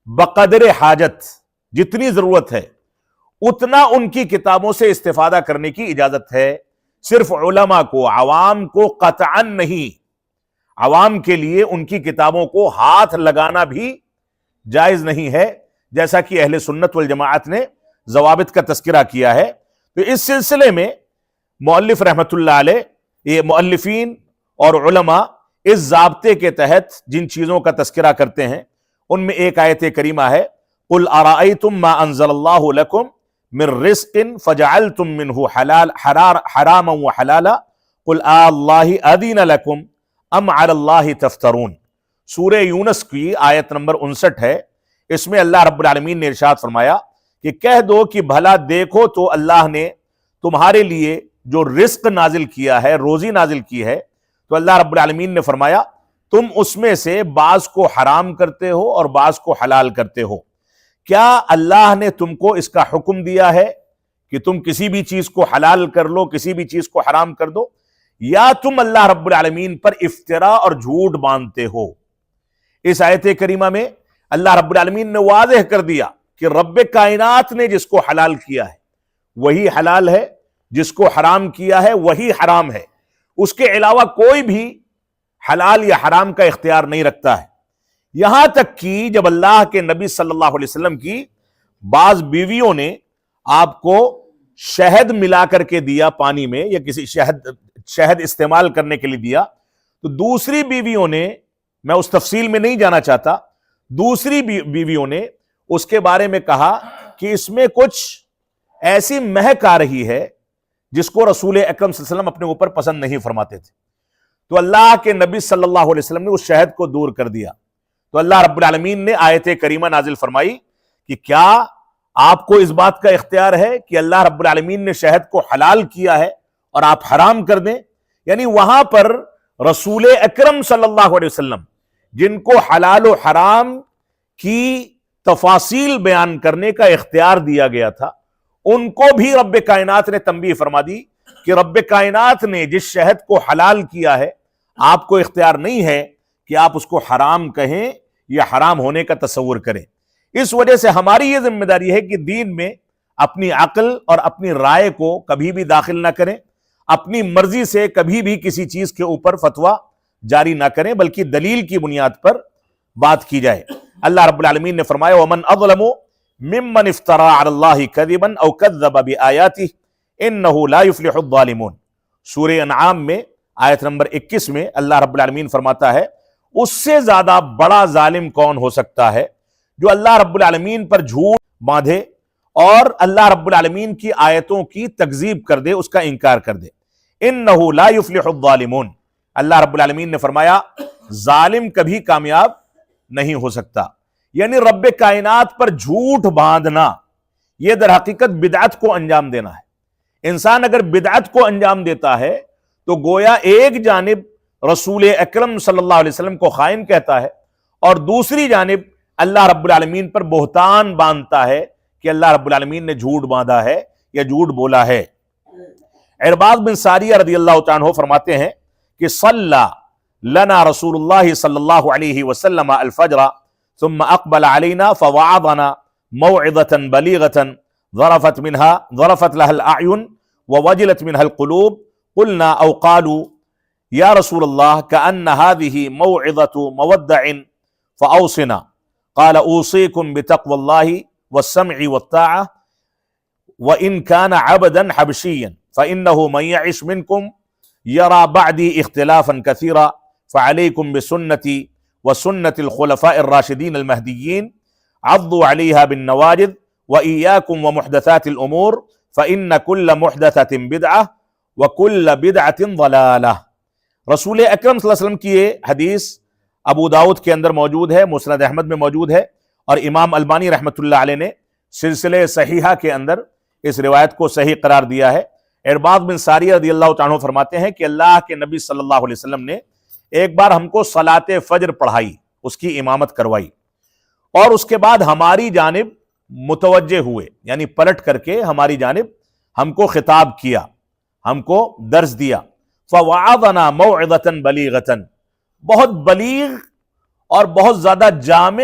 [SPEAKER 1] بقدر حاجت جتنی ضرورت ہے اتنا ان کی کتابوں سے استفادہ کرنے کی اجازت ہے۔ صرف علماء کو، عوام کو قطعاً نہیں، عوام کے لیے ان کی کتابوں کو ہاتھ لگانا بھی جائز نہیں ہے، جیسا کہ اہل سنت والجماعت نے ضوابط کا تذکرہ کیا ہے۔ تو اس سلسلے میں مؤلف رحمت اللہ علیہ، یہ مؤلفین اور علماء اس ضابطے کے تحت جن چیزوں کا تذکرہ کرتے ہیں ان میں ایک آیت کریمہ ہے، قُلْ أَرَأَيْتُمْ مَا أَنزَلَ اللَّهُ لَكُمْ مِنْ رِزْقٍ فَجَعَلْتُمْ مِنْهُ حَرَامًا وَحَلَالًا قُلْ آللَّهِ أَذِنَ لَكُمْ أَمْ عَلَى اللَّهِ تَفْتَرُونَ۔ سورہ یونس کی آیت نمبر 59 ہے، اس میں اللہ رب العالمین نے ارشاد فرمایا کہ کہہ دو کہ بھلا دیکھو تو اللہ نے تمہارے لیے جو رزق نازل کیا ہے، روزی نازل کی ہے، تو اللہ رب العالمین نے فرمایا تم اس میں سے بعض کو حرام کرتے ہو اور بعض کو حلال کرتے ہو۔ کیا اللہ نے تم کو اس کا حکم دیا ہے کہ تم کسی بھی چیز کو حلال کر لو، کسی بھی چیز کو حرام کر دو، یا تم اللہ رب العالمین پر افطرا اور جھوٹ باندھتے ہو؟ اس آیت کریمہ میں اللہ رب العالمین نے واضح کر دیا کہ رب کائنات نے جس کو حلال کیا ہے وہی حلال ہے، جس کو حرام کیا ہے وہی حرام ہے، اس کے علاوہ کوئی بھی حلال یا حرام کا اختیار نہیں رکھتا ہے۔ یہاں تک کہ جب اللہ کے نبی صلی اللہ علیہ وسلم کی بعض بیویوں نے آپ کو شہد ملا کر کے دیا پانی میں، یا کسی شہد استعمال کرنے کے لیے دیا، تو دوسری بیویوں نے، میں اس تفصیل میں نہیں جانا چاہتا، دوسری بیویوں نے اس کے بارے میں کہا کہ اس میں کچھ ایسی مہک آ رہی ہے جس کو رسول اکرم صلی اللہ علیہ وسلم اپنے اوپر پسند نہیں فرماتے تھے، تو اللہ کے نبی صلی اللہ علیہ وسلم نے اس شہد کو دور کر دیا۔ تو اللہ رب العالمین نے آیت کریمہ نازل فرمائی کہ کیا آپ کو اس بات کا اختیار ہے کہ اللہ رب العالمین نے شہد کو حلال کیا ہے اور آپ حرام کر دیں؟ یعنی وہاں پر رسول اکرم صلی اللہ علیہ وسلم جن کو حلال و حرام کی تفاصیل بیان کرنے کا اختیار دیا گیا تھا، ان کو بھی رب کائنات نے تنبیہ فرما دی کہ رب کائنات نے جس شہد کو حلال کیا ہے آپ کو اختیار نہیں ہے کہ آپ اس کو حرام کہیں یا حرام ہونے کا تصور کریں۔ اس وجہ سے ہماری یہ ذمہ داری ہے کہ دین میں اپنی عقل اور اپنی رائے کو کبھی بھی داخل نہ کریں، اپنی مرضی سے کبھی بھی کسی چیز کے اوپر فتویٰ جاری نہ کریں، بلکہ دلیل کی بنیاد پر بات کی جائے۔ اللہ رب العالمین نے فرمایا وَمَنْ أَظْلَمُ مِمَّنِ افْتَرَىٰ عَلَى اللَّهِ كَذِبًا أَوْ كَذَّبَ بِآيَاتِهِ إِنَّهُ لَا يُفْلِحُ الظَّالِمُونَ۔ سورہ انعام میں آیت نمبر 21 میں اللہ رب العالمین فرماتا ہے اس سے زیادہ بڑا ظالم کون ہو سکتا ہے جو اللہ رب العالمین پر جھوٹ باندھے اور اللہ رب العالمین کی آیتوں کی تکذیب کر دے، اس کا انکار کر دے۔ انہ لا یفلح الظالمون، اللہ رب العالمین نے فرمایا ظالم کبھی کامیاب نہیں ہو سکتا۔ یعنی رب کائنات پر جھوٹ باندھنا یہ در حقیقت بدعت کو انجام دینا ہے۔ انسان اگر بدعت کو انجام دیتا ہے تو گویا ایک جانب رسول اکرم صلی اللہ علیہ وسلم کو خائن کہتا ہے اور دوسری جانب اللہ رب العالمین پر بہتان باندھتا ہے کہ اللہ رب العالمین نے جھوٹ باندھا ہے یا جھوٹ بولا ہے۔ عرباض بن ساریہ رضی اللہ تعالیٰ عنہ فرماتے ہیں کہ صلی لنا رسول اللہ صلی اللہ علیہ وسلم الفجر ثم اقبل علینا فوعظنا موعظة بلیغة ظرفت لها الاعین ووجلت منها القلوب قلنا او قالوا یا رسول اللہ كأن هذه موعظة مودع فأوصنا قال اوصيكم بتقوى الله والسمع والطاعة وإن كان عبدا حبشيا فإنه من يعش منكم يرى بعدي اختلافا كثيرا فعليكم بسنتي وسنة الخلفاء الراشدين المهديين عضوا عليها بالنواجذ وإياكم ومحدثات الأمور فإن كل محدثة بدعة وكل بدعة ضلالة۔ رسول اکرم صلی اللہ علیہ وسلم کی یہ حدیث ابو داؤد کے اندر موجود ہے، مسند احمد میں موجود ہے، اور امام البانی رحمۃ اللہ علیہ نے سلسلہ صحیحہ کے اندر اس روایت کو صحیح قرار دیا ہے۔ عرباض بن ساریہ رضی اللہ تعالیٰ عنہ فرماتے ہیں کہ اللہ کے نبی صلی اللہ علیہ وسلم نے ایک بار ہم کو صلاۃ فجر پڑھائی، اس کی امامت کروائی، اور اس کے بعد ہماری جانب متوجہ ہوئے، یعنی پلٹ کر کے ہماری جانب ہم کو خطاب کیا، ہم کو درس دیا۔ فوعظنا موعظة بلیغة، بہت بلیغ اور بہت زیادہ جامع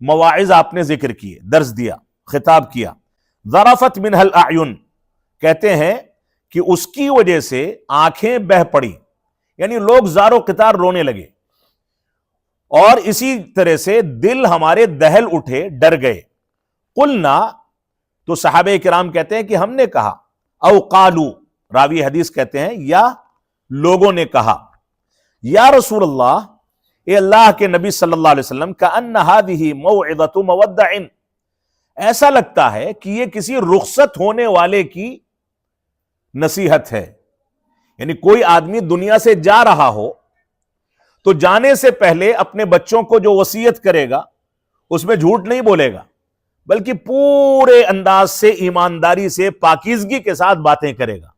[SPEAKER 1] مواعظ آپ نے ذکر کیے، درس دیا، خطاب کیا۔ ظرفت منها الاعین، کہتے ہیں کہ اس کی وجہ سے آنکھیں بہہ پڑی، یعنی لوگ زار و قطار رونے لگے، اور اسی طرح سے دل ہمارے دہل اٹھے، ڈر گئے۔ قلنا، تو صحابہ کرام کہتے ہیں کہ ہم نے کہا، او قالو، راوی حدیث کہتے ہیں یا لوگوں نے کہا، یا رسول اللہ، اے اللہ کے نبی صلی اللہ علیہ وسلم، کأن هذه موعظة مودع، ایسا لگتا ہے کہ یہ کسی رخصت ہونے والے کی نصیحت ہے، یعنی کوئی آدمی دنیا سے جا رہا ہو تو جانے سے پہلے اپنے بچوں کو جو وصیت کرے گا اس میں جھوٹ نہیں بولے گا، بلکہ پورے انداز سے، ایمانداری سے، پاکیزگی کے ساتھ باتیں کرے گا۔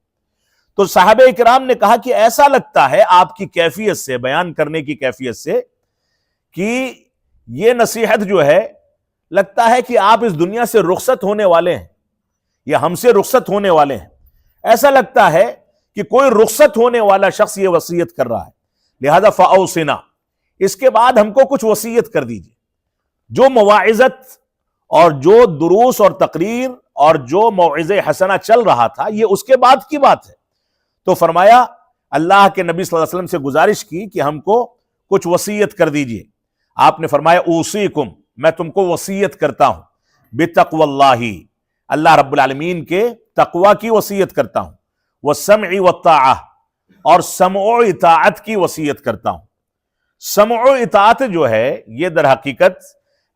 [SPEAKER 1] تو صحابہ کرام نے کہا کہ ایسا لگتا ہے آپ کی کیفیت سے، بیان کرنے کی کیفیت سے، کہ یہ نصیحت جو ہے لگتا ہے کہ آپ اس دنیا سے رخصت ہونے والے ہیں یا ہم سے رخصت ہونے والے ہیں، ایسا لگتا ہے کہ کوئی رخصت ہونے والا شخص یہ وصیت کر رہا ہے، لہذا فاوصنا، اس کے بعد ہم کو کچھ وصیت کر دیجیے۔ جو مواعظت اور جو دروس اور تقریر اور جو موعظہ حسنہ چل رہا تھا یہ اس کے بعد کی بات ہے۔ تو فرمایا، اللہ کے نبی صلی اللہ علیہ وسلم سے گزارش کی کہ ہم کو کچھ وصیت کر دیجیے۔ آپ نے فرمایا، اوصیکم، میں تم کو وصیت کرتا ہوں، بتقوی اللہ، اللہ رب العالمین کے تقوی کی وصیت کرتا ہوں، والسمع والطاعہ، اور سمع و اطاعت کی وصیت کرتا ہوں۔ سمع و اطاعت جو ہے یہ در حقیقت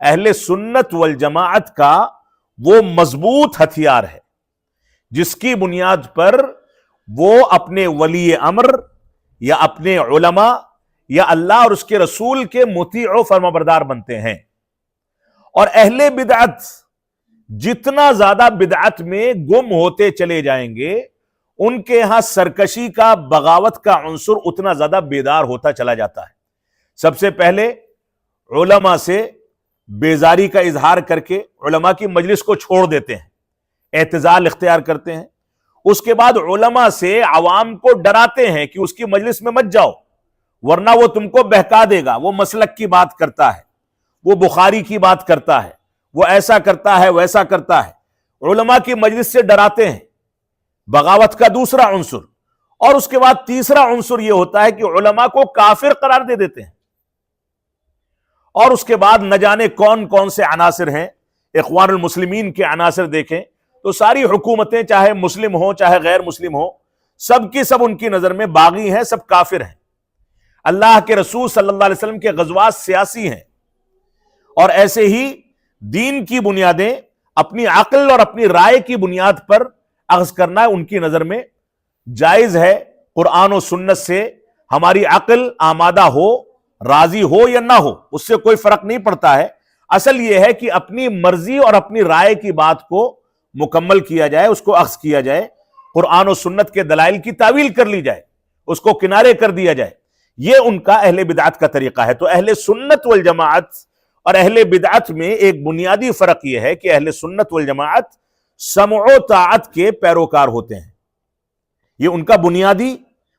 [SPEAKER 1] اہل سنت والجماعت کا وہ مضبوط ہتھیار ہے جس کی بنیاد پر وہ اپنے ولی امر یا اپنے علماء یا اللہ اور اس کے رسول کے مطیع و فرمانبردار بنتے ہیں۔ اور اہل بدعت جتنا زیادہ بدعت میں گم ہوتے چلے جائیں گے، ان کے ہاں سرکشی کا، بغاوت کا عنصر اتنا زیادہ بیدار ہوتا چلا جاتا ہے۔ سب سے پہلے علماء سے بیزاری کا اظہار کر کے علماء کی مجلس کو چھوڑ دیتے ہیں، اعتزال اختیار کرتے ہیں۔ اس کے بعد علماء سے عوام کو ڈراتے ہیں کہ اس کی مجلس میں مت جاؤ ورنہ وہ تم کو بہکا دے گا، وہ مسلک کی بات کرتا ہے، وہ بخاری کی بات کرتا ہے، وہ ایسا کرتا ہے، ویسا کرتا ہے۔ علماء کی مجلس سے ڈراتے ہیں، بغاوت کا دوسرا عنصر۔ اور اس کے بعد تیسرا عنصر یہ ہوتا ہے کہ علماء کو کافر قرار دے دیتے ہیں۔ اور اس کے بعد نہ جانے کون کون سے عناصر ہیں، اخوان المسلمین کے عناصر دیکھیں تو ساری حکومتیں چاہے مسلم ہوں چاہے غیر مسلم ہوں، سب کی سب ان کی نظر میں باغی ہیں، سب کافر ہیں۔ اللہ کے رسول صلی اللہ علیہ وسلم کے غزوات سیاسی ہیں، اور ایسے ہی دین کی بنیادیں اپنی عقل اور اپنی رائے کی بنیاد پر اخذ کرنا ان کی نظر میں جائز ہے۔ قرآن و سنت سے ہماری عقل آمادہ ہو، راضی ہو یا نہ ہو، اس سے کوئی فرق نہیں پڑتا ہے۔ اصل یہ ہے کہ اپنی مرضی اور اپنی رائے کی بات کو مکمل کیا جائے، اس کو اخذ کیا جائے، قرآن و سنت کے دلائل کی تعویل کر لی جائے، اس کو کنارے کر دیا جائے. یہ ان کا اہل بدعت کا طریقہ ہے. تو اہل سنت والجماعت اور اہل بدعت میں ایک بنیادی فرق یہ ہے کہ اہل سنت والجماعت سمع و طاعت کے پیروکار ہوتے ہیں. یہ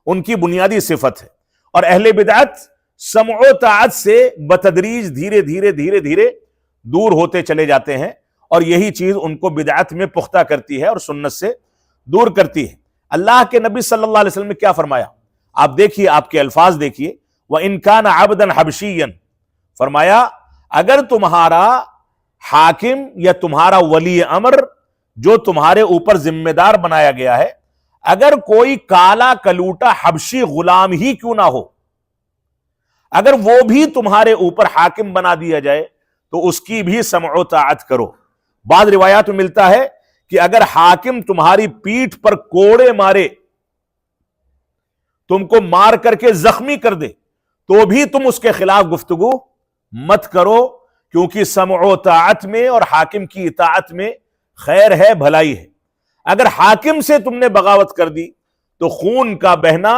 [SPEAKER 1] ان کی بنیادی صفت ہے. اور اہل بدعت سمع و طاعت سے بتدریج دھیرے دھیرے دور ہوتے چلے جاتے ہیں، اور یہی چیز ان کو بدعت میں پختہ کرتی ہے اور سنت سے دور کرتی ہے. اللہ کے نبی صلی اللہ علیہ وسلم نے کیا فرمایا؟ آپ دیکھیے، آپ کے الفاظ دیکھیے. وَإِن كَانَ عَبْدًا حَبْشِيًّا، فرمایا اگر تمہارا حاکم یا تمہارا ولی امر جو تمہارے اوپر ذمہ دار بنایا گیا ہے، اگر کوئی کالا کلوٹا حبشی غلام ہی کیوں نہ ہو، اگر وہ بھی تمہارے اوپر حاکم بنا دیا جائے تو اس کی بھی سمع و طاعت کرو. بعض روایات میں ملتا ہے کہ اگر حاکم تمہاری پیٹھ پر کوڑے مارے، تم کو مار کر کے زخمی کر دے، تو بھی تم اس کے خلاف گفتگو مت کرو، کیونکہ سمع و طاعت میں اور حاکم کی اطاعت میں خیر ہے، بھلائی ہے. اگر حاکم سے تم نے بغاوت کر دی تو خون کا بہنا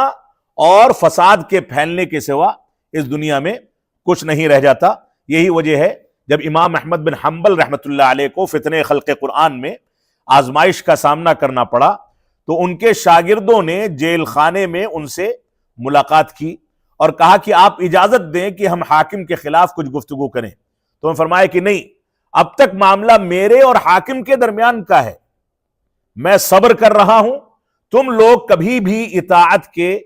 [SPEAKER 1] اور فساد کے پھیلنے کے سوا اس دنیا میں کچھ نہیں رہ جاتا. یہی وجہ ہے جب امام احمد بن حنبل رحمۃ اللہ علیہ کو فتنہ خلق قرآن میں آزمائش کا سامنا کرنا پڑا تو ان کے شاگردوں نے جیل خانے میں ان سے ملاقات کی اور کہا کہ آپ اجازت دیں کہ ہم حاکم کے خلاف کچھ گفتگو کریں. تو انہوں نے فرمایا کہ نہیں، اب تک معاملہ میرے اور حاکم کے درمیان کا ہے، میں صبر کر رہا ہوں. تم لوگ کبھی بھی اطاعت کے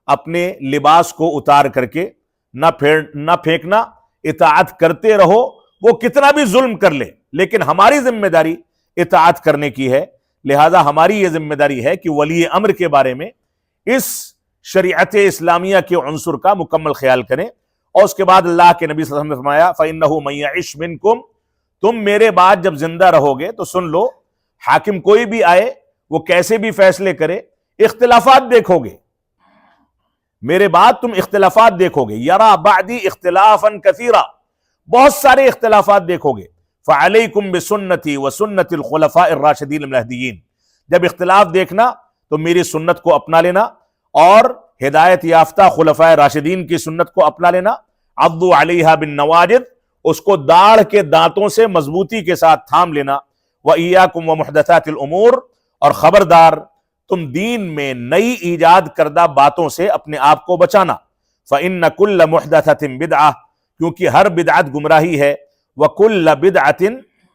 [SPEAKER 1] اپنے لباس کو اتار کر کے نہ پھینکنا، اطاعت کرتے رہو، وہ کتنا بھی ظلم کر لے، لیکن ہماری ذمہ داری اطاعت کرنے کی ہے. لہذا ہماری یہ ذمہ داری ہے کہ ولی امر کے بارے میں اس شریعت اسلامیہ کے عنصر کا مکمل خیال کریں. اور اس کے بعد اللہ کے نبی صلی اللہ علیہ وسلم نے فرمایا فَإِنَّهُ مَن يَعِشْ مِنْكُمْ، تم میرے بعد جب زندہ رہو گے تو سن لو، حاکم کوئی بھی آئے، وہ کیسے بھی فیصلے کرے، اختلافات دیکھو گے. میرے بعد تم اختلافات دیکھو گے. یرا بعدی اختلافا کثیرا، بہت سارے اختلافات دیکھو گے. فعلیکم بسنتی وسنت الخلفاء الراشدین المہدیین، جب اختلاف دیکھنا تو میری سنت کو اپنا لینا اور ہدایت یافتہ خلفاء راشدین کی سنت کو اپنا لینا. عضوا علیہا بالنواجذ، اس کو داڑھ کے دانتوں سے مضبوطی کے ساتھ تھام لینا. وإیاکم ومحدثات الامور، اور خبردار تم دین میں نئی ایجاد کردہ باتوں سے اپنے آپ کو بچانا. فإن کل محدثۃ بدعہ، کیونکہ ہر بدعت گمراہی ہے. وکل بدعۃ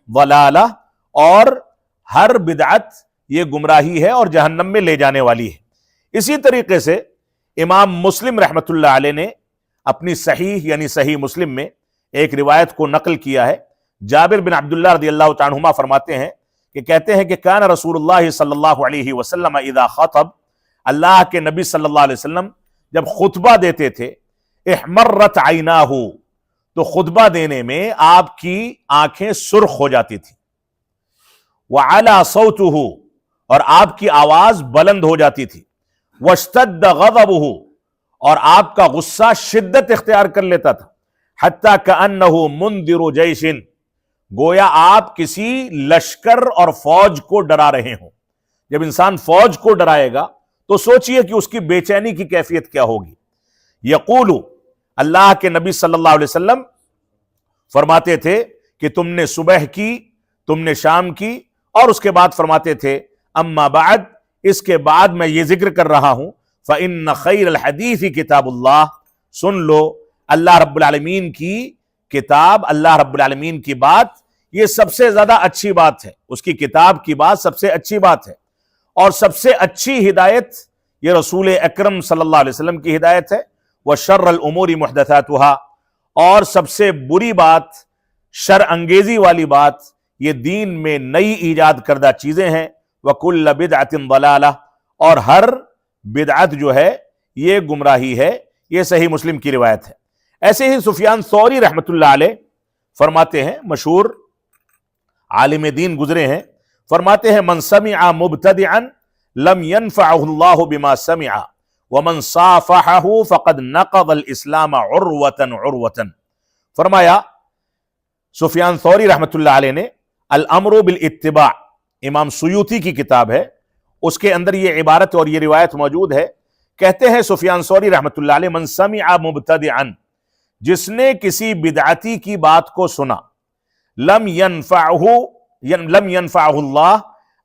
[SPEAKER 1] ضلالہ، اور ہر بدعت یہ گمراہی ہے اور جہنم میں لے جانے والی ہے. اسی طریقے سے امام مسلم رحمۃ اللہ علیہ نے اپنی صحیح یعنی صحیح مسلم میں ایک روایت کو نقل کیا ہے. جابر بن عبداللہ رضی اللہ تعالی عنہما فرماتے ہیں کہ کہتے ہیں کہ کان رسول اللہ صلی اللہ علیہ وسلم اذا خطب، اللہ کے نبی صلی اللہ علیہ وسلم جب خطبہ دیتے تھے، احمرت عیناہ، تو خطبہ دینے میں آپ کی آنکھیں سرخ ہو جاتی تھی. وعلا صوتہ، اور آپ کی آواز بلند ہو جاتی تھی. واشتد غضبہ، اور آپ کا غصہ شدت اختیار کر لیتا تھا. حتی کأنہ منذر جیش، گویا آپ کسی لشکر اور فوج کو ڈرا رہے ہوں. جب انسان فوج کو ڈرائے گا تو سوچئے کہ اس کی بے چینی کی کیفیت کیا ہوگی. یقول، اللہ کے نبی صلی اللہ علیہ وسلم فرماتے تھے کہ تم نے صبح کی، تم نے شام کی، اور اس کے بعد فرماتے تھے اما بعد، اس کے بعد میں یہ ذکر کر رہا ہوں فإن خیر الحدیث کتاب اللہ، سن لو اللہ رب العالمین کی کتاب، اللہ رب العالمین کی بات یہ سب سے زیادہ اچھی بات ہے. اس کی کتاب کی بات سب سے اچھی بات ہے، اور سب سے اچھی ہدایت یہ رسول اکرم صلی اللہ علیہ وسلم کی ہدایت ہے. وشر الامور محدثاتها، اور سب سے بری بات، شر انگیزی والی بات، یہ دین میں نئی ایجاد کردہ چیزیں ہیں. وکل بدعۃ ضلالہ، اور ہر بدعت جو ہے یہ گمراہی ہے. یہ صحیح مسلم کی روایت ہے. ایسے ہی سفیان ثوری رحمۃ اللہ علیہ فرماتے ہیں، مشہور عالم دین گزرے ہیں، فرماتے ہیں من سمع مبتدعا لم ينفعه اللہ بما سمع ومن صافحه فقد نقض الاسلام عروة عروة. فرمایا سفیان ثوری رحمۃ اللہ علیہ نے الامر بالاتباع، امام سیوطی کی کتاب ہے، اس کے اندر یہ عبارت اور یہ روایت موجود ہے کہتے ہیں سفیان ثوری رحمۃ اللہ علیہ، من سمع مبتدعا، جس نے کسی بدعتی کی بات کو سنا، لم ينفعہ اللہ،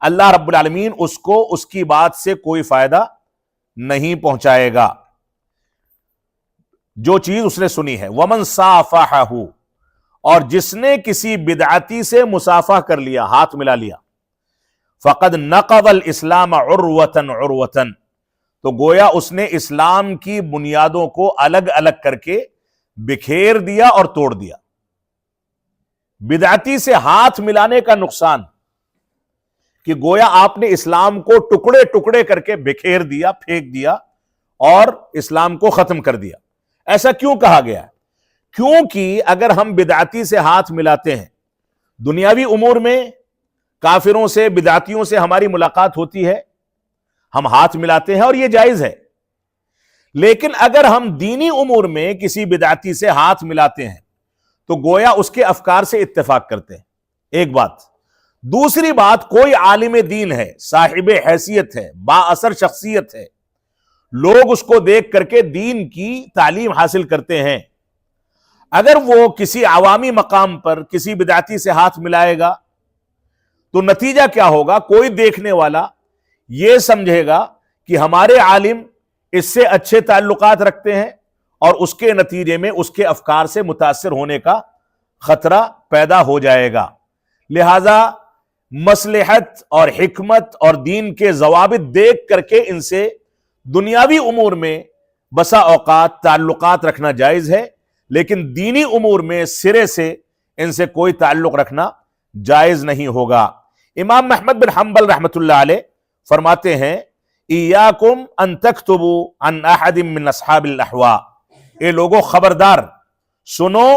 [SPEAKER 1] اللہ رب العالمین اس کو اس کی بات سے کوئی فائدہ نہیں پہنچائے گا، جو چیز اس نے سنی ہے۔ ومن صافحہ، اور جس نے کسی بدعتی سے مصافحہ کر لیا، ہاتھ ملا لیا، فقد نقض الاسلام عروۃ عروۃ، تو گویا اس نے اسلام کی بنیادوں کو الگ الگ کر کے بکھیر دیا اور توڑ دیا۔ بدعتی سے ہاتھ ملانے کا نقصان کہ گویا آپ نے اسلام کو ٹکڑے ٹکڑے کر کے بکھیر دیا، پھینک دیا اور اسلام کو ختم کر دیا۔ ایسا کیوں کہا گیا ہے؟ کیونکہ اگر ہم بدعتی سے ہاتھ ملاتے ہیں، دنیاوی امور میں کافروں سے، بدعتیوں سے ہماری ملاقات ہوتی ہے، ہم ہاتھ ملاتے ہیں اور یہ جائز ہے، لیکن اگر ہم دینی امور میں کسی بدعتی سے ہاتھ ملاتے ہیں تو گویا اس کے افکار سے اتفاق کرتے ہیں، ایک بات۔ دوسری بات، کوئی عالم دین ہے، صاحب حیثیت ہے، با اثر شخصیت ہے، لوگ اس کو دیکھ کر کے دین کی تعلیم حاصل کرتے ہیں، اگر وہ کسی عوامی مقام پر کسی بدعتی سے ہاتھ ملائے گا تو نتیجہ کیا ہوگا؟ کوئی دیکھنے والا یہ سمجھے گا کہ ہمارے عالم اس سے اچھے تعلقات رکھتے ہیں اور اس کے نتیجے میں اس کے افکار سے متاثر ہونے کا خطرہ پیدا ہو جائے گا۔ لہذا مصلحت اور حکمت اور دین کے ضوابط دیکھ کر کے ان سے دنیاوی امور میں بسا اوقات تعلقات رکھنا جائز ہے، لیکن دینی امور میں سرے سے ان سے کوئی تعلق رکھنا جائز نہیں ہوگا۔ امام احمد بن حنبل رحمۃ اللہ علیہ فرماتے ہیں، ایاکم ان تکتبوا عن احد من اصحاب الاحواء، اے لوگوں خبردار سنو،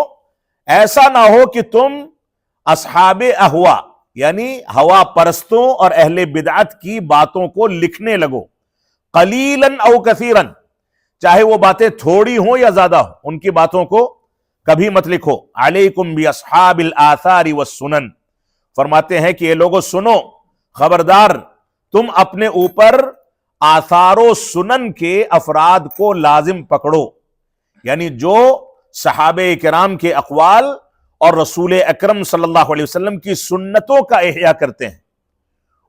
[SPEAKER 1] ایسا نہ ہو کہ تم اصحاب احوا یعنی ہوا پرستوں اور اہل بدعت کی باتوں کو لکھنے لگو، قلیلا او کثیرا، چاہے وہ باتیں تھوڑی ہوں یا زیادہ ہوں، ان کی باتوں کو کبھی مت لکھو۔ علیکم باصحاب الاثار والسنن، فرماتے ہیں کہ یہ لوگوں سنو، خبردار تم اپنے اوپر آثار و سنن کے افراد کو لازم پکڑو، یعنی جو صحابہ کرام کے اقوال اور رسول اکرم صلی اللہ علیہ وسلم کی سنتوں کا احیاء کرتے ہیں،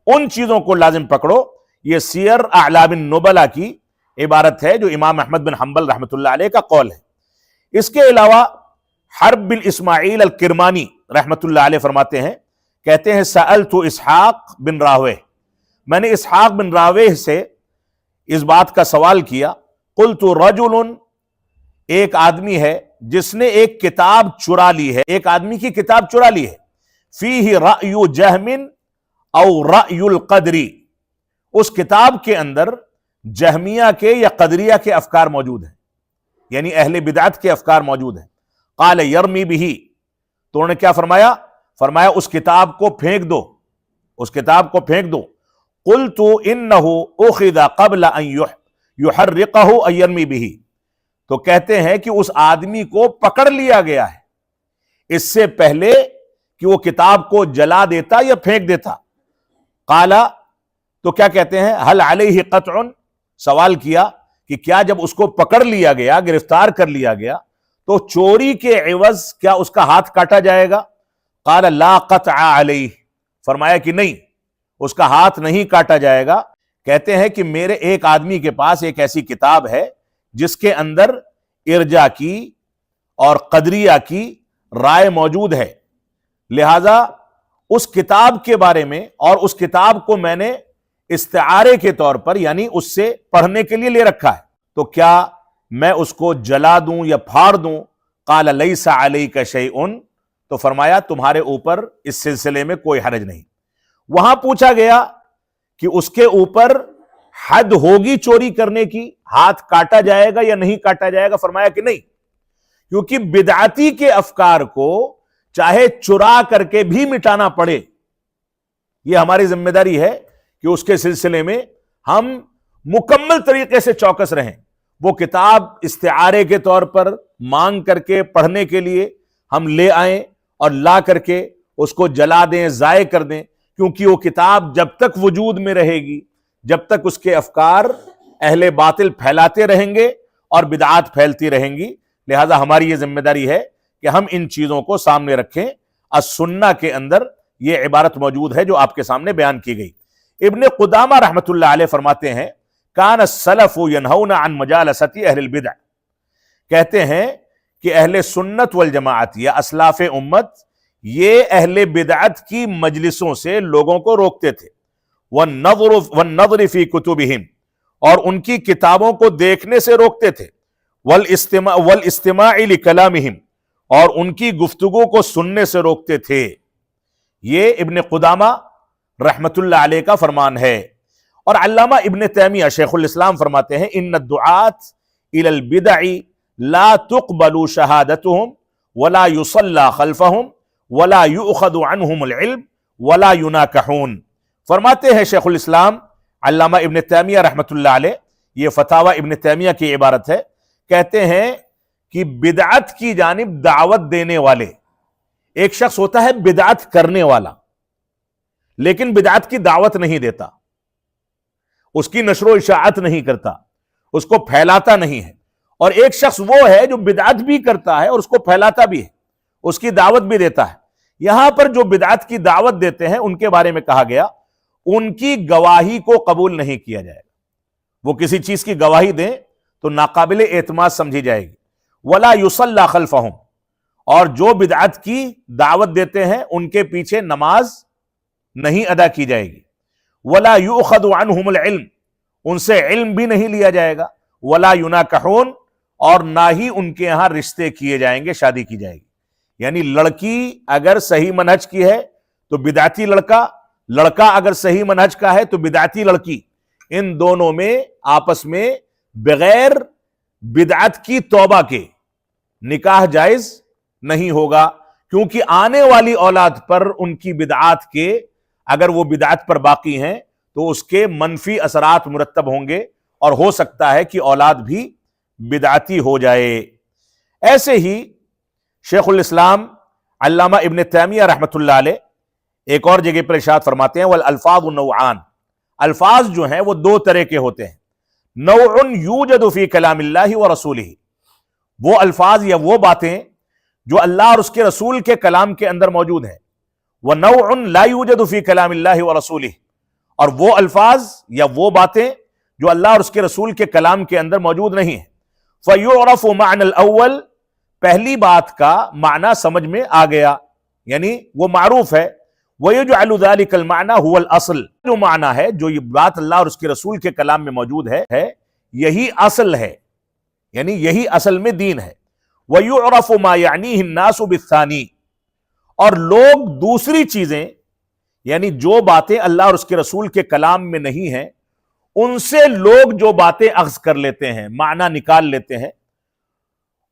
[SPEAKER 1] ان چیزوں کو لازم پکڑو۔ یہ سیر اعلام النبلاء کی عبارت ہے جو امام احمد بن حنبل رحمۃ اللہ علیہ کا قول ہے۔ اس کے علاوہ حرب بن اسماعیل الکرمانی رحمۃ اللہ علیہ فرماتے ہیں، کہتے ہیں سألت اسحاق بن راہویہ، میں نے اسحاق بن راہویہ سے اس بات کا سوال کیا، قلت رجل، ایک آدمی ہے جس نے ایک کتاب چرا لی ہے، ایک آدمی کی کتاب چرا لی ہے، فیہ رأی جہم او رأی القدری، اس کتاب کے اندر جہمیہ کے یا قدریہ کے افکار موجود ہیں، یعنی اہل بدعت کے افکار موجود ہیں۔ قال یرمی بہ، تو انہوں نے کیا فرمایا؟ فرمایا اس کتاب کو پھینک دو، اس کتاب کو پھینک دو۔ قلت انہ اخذ قبل ان یحرقہ ان یرمی بہ، تو کہتے ہیں کہ اس آدمی کو پکڑ لیا گیا ہے اس سے پہلے کہ وہ کتاب کو جلا دیتا یا پھینک دیتا۔ قال، تو کیا کہتے ہیں؟ هل علیہ قطع، سوال کیا کہ کیا جب اس کو پکڑ لیا گیا، گرفتار کر لیا گیا، تو چوری کے عوض کیا اس کا ہاتھ کاٹا جائے گا؟ قال لا قطع علیہ، فرمایا کہ نہیں، اس کا ہاتھ نہیں کاٹا جائے گا۔ کہتے ہیں کہ میرے ایک آدمی کے پاس ایک ایسی کتاب ہے جس کے اندر ارجا کی اور قدریہ کی رائے موجود ہے، لہذا اس کتاب کے بارے میں، اور اس کتاب کو میں نے استعارے کے طور پر یعنی اس سے پڑھنے کے لیے لے رکھا ہے، تو کیا میں اس کو جلا دوں یا پھاڑ دوں؟ قال لیس علیک شیء، تو فرمایا تمہارے اوپر اس سلسلے میں کوئی حرج نہیں۔ وہاں پوچھا گیا کہ اس کے اوپر حد ہوگی چوری کرنے کی، ہاتھ کاٹا جائے گا یا نہیں کاٹا جائے گا؟ فرمایا کہ نہیں، کیونکہ بدعتی کے افکار کو چاہے چرا کر کے بھی مٹانا پڑے، یہ ہماری ذمہ داری ہے کہ اس کے سلسلے میں ہم مکمل طریقے سے چوکس رہیں۔ وہ کتاب استعارے کے طور پر مانگ کر کے پڑھنے کے لیے ہم لے آئیں اور لا کر کے اس کو جلا دیں، ضائع کر دیں، کیونکہ وہ کتاب جب تک وجود میں رہے گی، جب تک اس کے افکار اہل باطل پھیلاتے رہیں گے اور بدعات پھیلتی رہیں گی. لہذا ہماری یہ ذمہ داری ہے کہ ہم ان چیزوں کو سامنے رکھیں. السنہ کے اندر یہ عبارت موجود ہے جو آپ کے سامنے بیان کی گئی. ابن قدامہ رحمۃ اللہ علیہ فرماتے ہیں کان السلف ینہون عن مجالست اہل البدع، کہتے ہیں کہ اہل سنت والجماعت یا اسلاف امت یہ اہل بدعت کی مجلسوں سے لوگوں کو روکتے تھے. والنظر فی کتبہم، اور ان کی کتابوں کو دیکھنے سے روکتے تھے. والاستماع لکلامہم، اور ان کی گفتگو کو سننے سے روکتے تھے. یہ ابن قدامہ رحمت اللہ علیہ کا فرمان ہے. اور علامہ ابن تیمیہ شیخ الاسلام فرماتے ہیں ان الدعاة الى البدع لا تقبل شہادتهم ولا يصلى خلفهم ولا يؤخذ عنهم العلم ولا يناکحون. فرماتے ہیں شیخ الاسلام علامہ ابن تیمیہ رحمت اللہ علیہ، یہ فتاوی ابن تیمیہ کی عبارت ہے، کہتے ہیں کہ بدعت کی جانب دعوت دینے والے، ایک شخص ہوتا ہے بدعت کرنے والا لیکن بدعت کی دعوت نہیں دیتا، اس کی نشر و اشاعت نہیں کرتا، اس کو پھیلاتا نہیں ہے. اور ایک شخص وہ ہے جو بدعت بھی کرتا ہے اور اس کو پھیلاتا بھی ہے، اس کی دعوت بھی دیتا ہے. یہاں پر جو بدعت کی دعوت دیتے ہیں ان کے بارے میں کہا گیا ان کی گواہی کو قبول نہیں کیا جائے گا. وہ کسی چیز کی گواہی دیں تو ناقابل اعتماد سمجھی جائے گی. ولا یصلی خلفہم، اور جو بدعت کی دعوت دیتے ہیں ان کے پیچھے نماز نہیں ادا کی جائے گی. ولا یؤخذ عنہم العلم، ان سے علم بھی نہیں لیا جائے گا. ولا یناکحون، اور نہ ہی ان کے ہاں رشتے کیے جائیں گے، شادی کی جائے گی. یعنی لڑکی اگر صحیح منہج کی ہے تو بدعتی لڑکا، لڑکا اگر صحیح منہج کا ہے تو بدعتی لڑکی، ان دونوں میں آپس میں بغیر بدعت کی توبہ کے نکاح جائز نہیں ہوگا. کیونکہ آنے والی اولاد پر ان کی بدعات کے، اگر وہ بدعت پر باقی ہیں تو اس کے منفی اثرات مرتب ہوں گے اور ہو سکتا ہے کہ اولاد بھی بدعتی ہو جائے. ایسے ہی شیخ الاسلام علامہ ابن تیمیہ رحمت اللہ علیہ ایک اور جگہ پر ارشاد فرماتے ہیں والالفاظ نوعان، الفاظ جو ہیں وہ دو طرح کے ہوتے ہیں. نوع یوجد فی کلام اللہ ورسولہ، وہ الفاظ یا وہ باتیں جو اللہ اور اس کے رسول کے کلام کے اندر موجود ہیں. وَنَوْعٌ لَا يُوجَدُ فِي كَلَامِ اللَّهِ وَرَسُولِهِ، اور وہ الفاظ یا وہ باتیں جو اللہ اور اس کے رسول کے کلام کے اندر موجود نہیں ہیں. فَيُعْرَفُ مَعْنَ الْأَوَّلِ، پہلی بات کا معنی سمجھ میں آ گیا، یعنی وہ معروف ہے. وَيُجْعَلُ ذَلِكَ الْمَعْنَى هُوَ الْأَصْلِ، جو معنی ہے جو یہ بات اللہ اور اس کے رسول کے کلام میں موجود ہے یہی اصل ہے، یعنی یہی اصل میں دین ہے. وَيُعْرَفُ مَا يَعْنِيهِ النَّاسُ بِالثَّانِي، اور لوگ دوسری چیزیں یعنی جو باتیں اللہ اور اس کے رسول کے کلام میں نہیں ہیں ان سے لوگ جو باتیں اخذ کر لیتے ہیں، معنی نکال لیتے ہیں